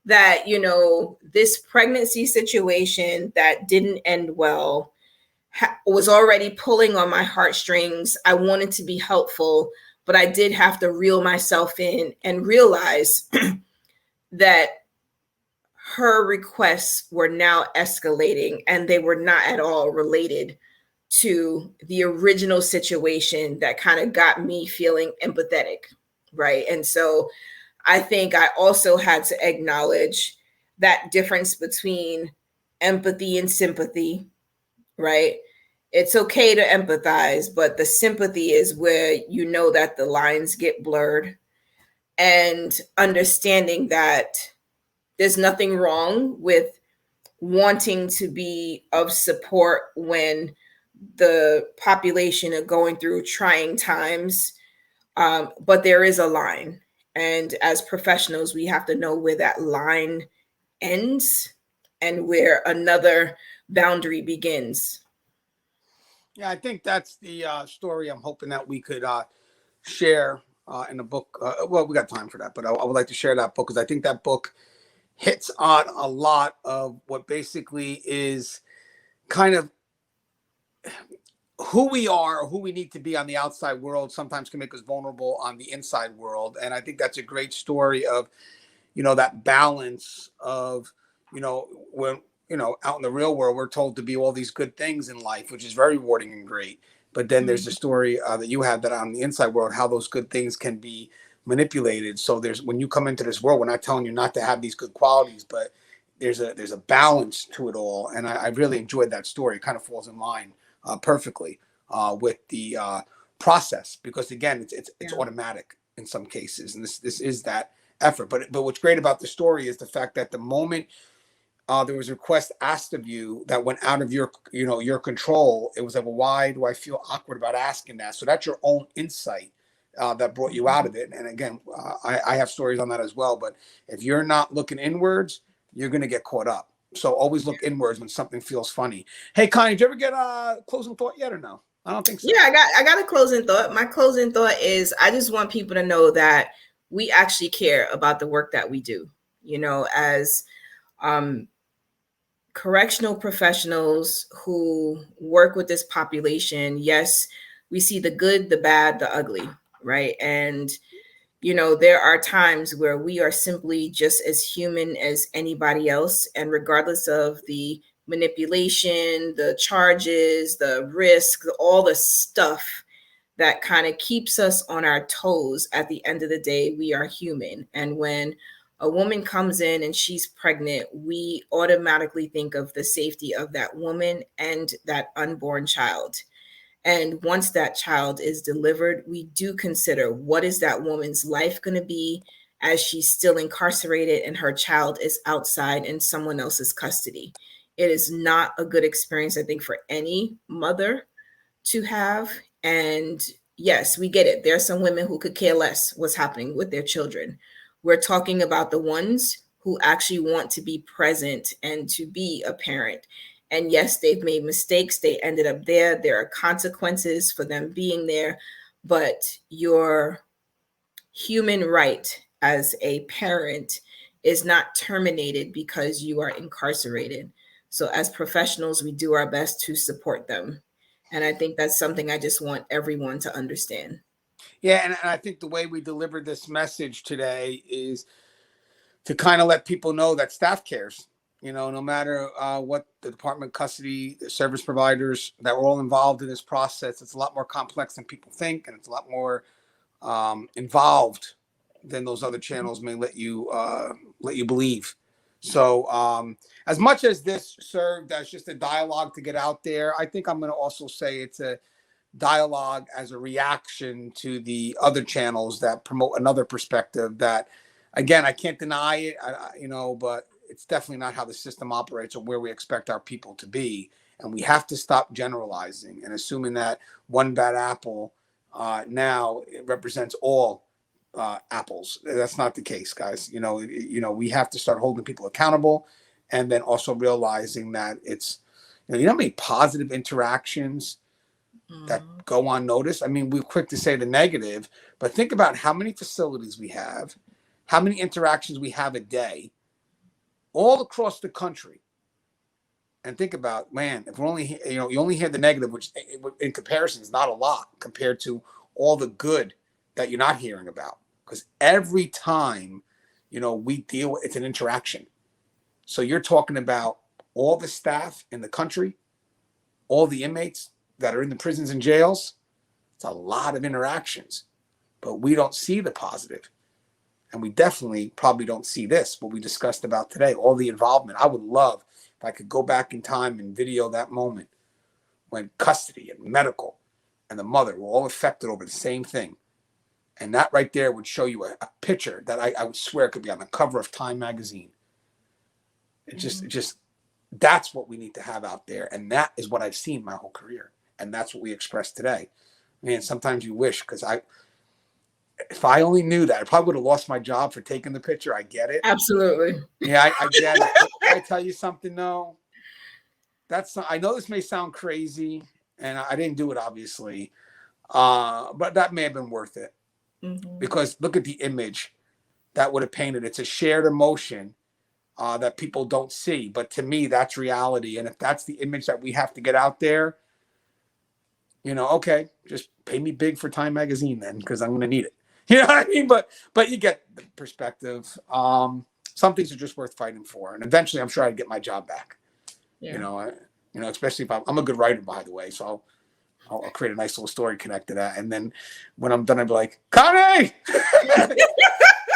that, you know, this pregnancy situation that didn't end well was already pulling on my heartstrings. I wanted to be helpful, but I did have to reel myself in and realize that her requests were now escalating, and they were not at all related to the original situation that kind of got me feeling empathetic, right? And so I think I also had to acknowledge that difference between empathy and sympathy, right? It's okay to empathize, but the sympathy is where you know that the lines get blurred, and understanding that there's nothing wrong with wanting to be of support when the population are going through trying times. But there is a line. And as professionals, we have to know where that line ends and where another boundary begins. Yeah, I think that's the story I'm hoping that we could share in the book. Well, we got time for that, but I would like to share that book because I think that book hits on a lot of what basically is kind of who we are or who we need to be on the outside world sometimes can make us vulnerable on the inside world. And I think that's a great story of, you know, that balance of, you know, when, you know, out in the real world, we're told to be all these good things in life, which is very rewarding and great. But then there's a story that you have that on the inside world, how those good things can be manipulated. So there's, when you come into this world, we're not telling you not to have these good qualities, but there's a balance to it all. And I really enjoyed that story. It kind of falls in line perfectly with the process, because again, it's automatic in some cases. And this is that effort. But what's great about the story is the fact that the moment there was a request asked of you that went out of your, you know, your control, it was like, well, why do I feel awkward about asking that? So that's your own insight that brought you out of it. And again, I have stories on that as well. But if you're not looking inwards, you're going to get caught up. So always look inwards when something feels funny. Hey, Connie, did you ever get a closing thought yet or no? I don't think so. Yeah, I got a closing thought. My closing thought is I just want people to know that we actually care about the work that we do. You know, as correctional professionals who work with this population, yes, we see the good, the bad, the ugly, right? And, you know, there are times where we are simply just as human as anybody else. And regardless of the manipulation, the charges, the risk, all the stuff that kind of keeps us on our toes, at the end of the day, we are human. And when a woman comes in and she's pregnant, we automatically think of the safety of that woman and that unborn child. And once that child is delivered, we do consider, what is that woman's life going to be as she's still incarcerated and her child is outside in someone else's custody. It is not a good experience, I think, for any mother to have. And yes, we get it. There are some women who could care less what's happening with their children. We're talking about the ones who actually want to be present and to be a parent. And yes, they've made mistakes. They ended up there. There are consequences for them being there. But your human right as a parent is not terminated because you are incarcerated. So as professionals, we do our best to support them. And I think that's something I just want everyone to understand. Yeah, and I think the way we delivered this message today is to kind of let people know that staff cares. You know, no matter what the department, custody, the service providers, that we're all involved in this process. It's a lot more complex than people think, and it's a lot more involved than those other channels may let you believe. So as much as this served as just a dialogue to get out there, I think I'm going to also say it's a dialogue as a reaction to the other channels that promote another perspective that, again, I can't deny it, you know, but it's definitely not how the system operates or where we expect our people to be. And we have to stop generalizing and assuming that one bad apple now it represents all apples. That's not the case, guys. We have to start holding people accountable, and then also realizing that it's, you know how many positive interactions that go unnoticed. I mean, we're quick to say the negative, but think about how many facilities we have, how many interactions we have a day, all across the country. And think about, man, if we're only, you only hear the negative, which in comparison is not a lot compared to all the good that you're not hearing about. Because every time, we deal with, it's an interaction. So you're talking about all the staff in the country, all the inmates that are in the prisons and jails. It's a lot of interactions, but we don't see the positive. And we definitely probably don't see this, what we discussed about today, all the involvement. I would love if I could go back in time and video that moment when custody and medical and the mother were all affected over the same thing. And that right there would show you a picture that I would swear could be on the cover of Time magazine. It just, that's what we need to have out there. And that is what I've seen my whole career. And that's what we express today. Man, sometimes you wish, because if I only knew that, I probably would have lost my job for taking the picture. I get it. Absolutely. Yeah, I get it. I tell you something, though. I know this may sound crazy, and I didn't do it, obviously. But that may have been worth it. Because look at the image that would have painted. It's a shared emotion that people don't see. But to me, that's reality. And if that's the image that we have to get out there, okay, just pay me big for Time magazine then, because I'm going to need it. You know what I mean? But you get the perspective. Some things are just worth fighting for. And eventually, I'm sure I'd get my job back. Yeah. Especially if I'm a good writer, by the way. So I'll create a nice little story connect to that. And then when I'm done, I'll be like, Connie,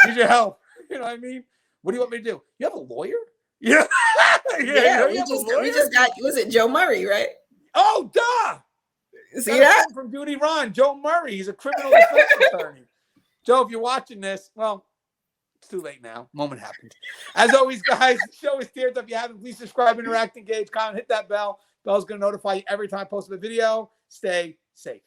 need your help. You know what I mean? What do you want me to do? You have a lawyer? Yeah. We just got, was it Joe Murray, right? Oh, duh. See that? From Duty Ron, Joe Murray. He's a criminal defense attorney. Joe, if you're watching this, well, it's too late now. Moment happened. As always, guys, the show is Teared Up. If you haven't, please subscribe, interact, engage, comment, hit that bell. Bell's going to notify you every time I post a video. Stay safe.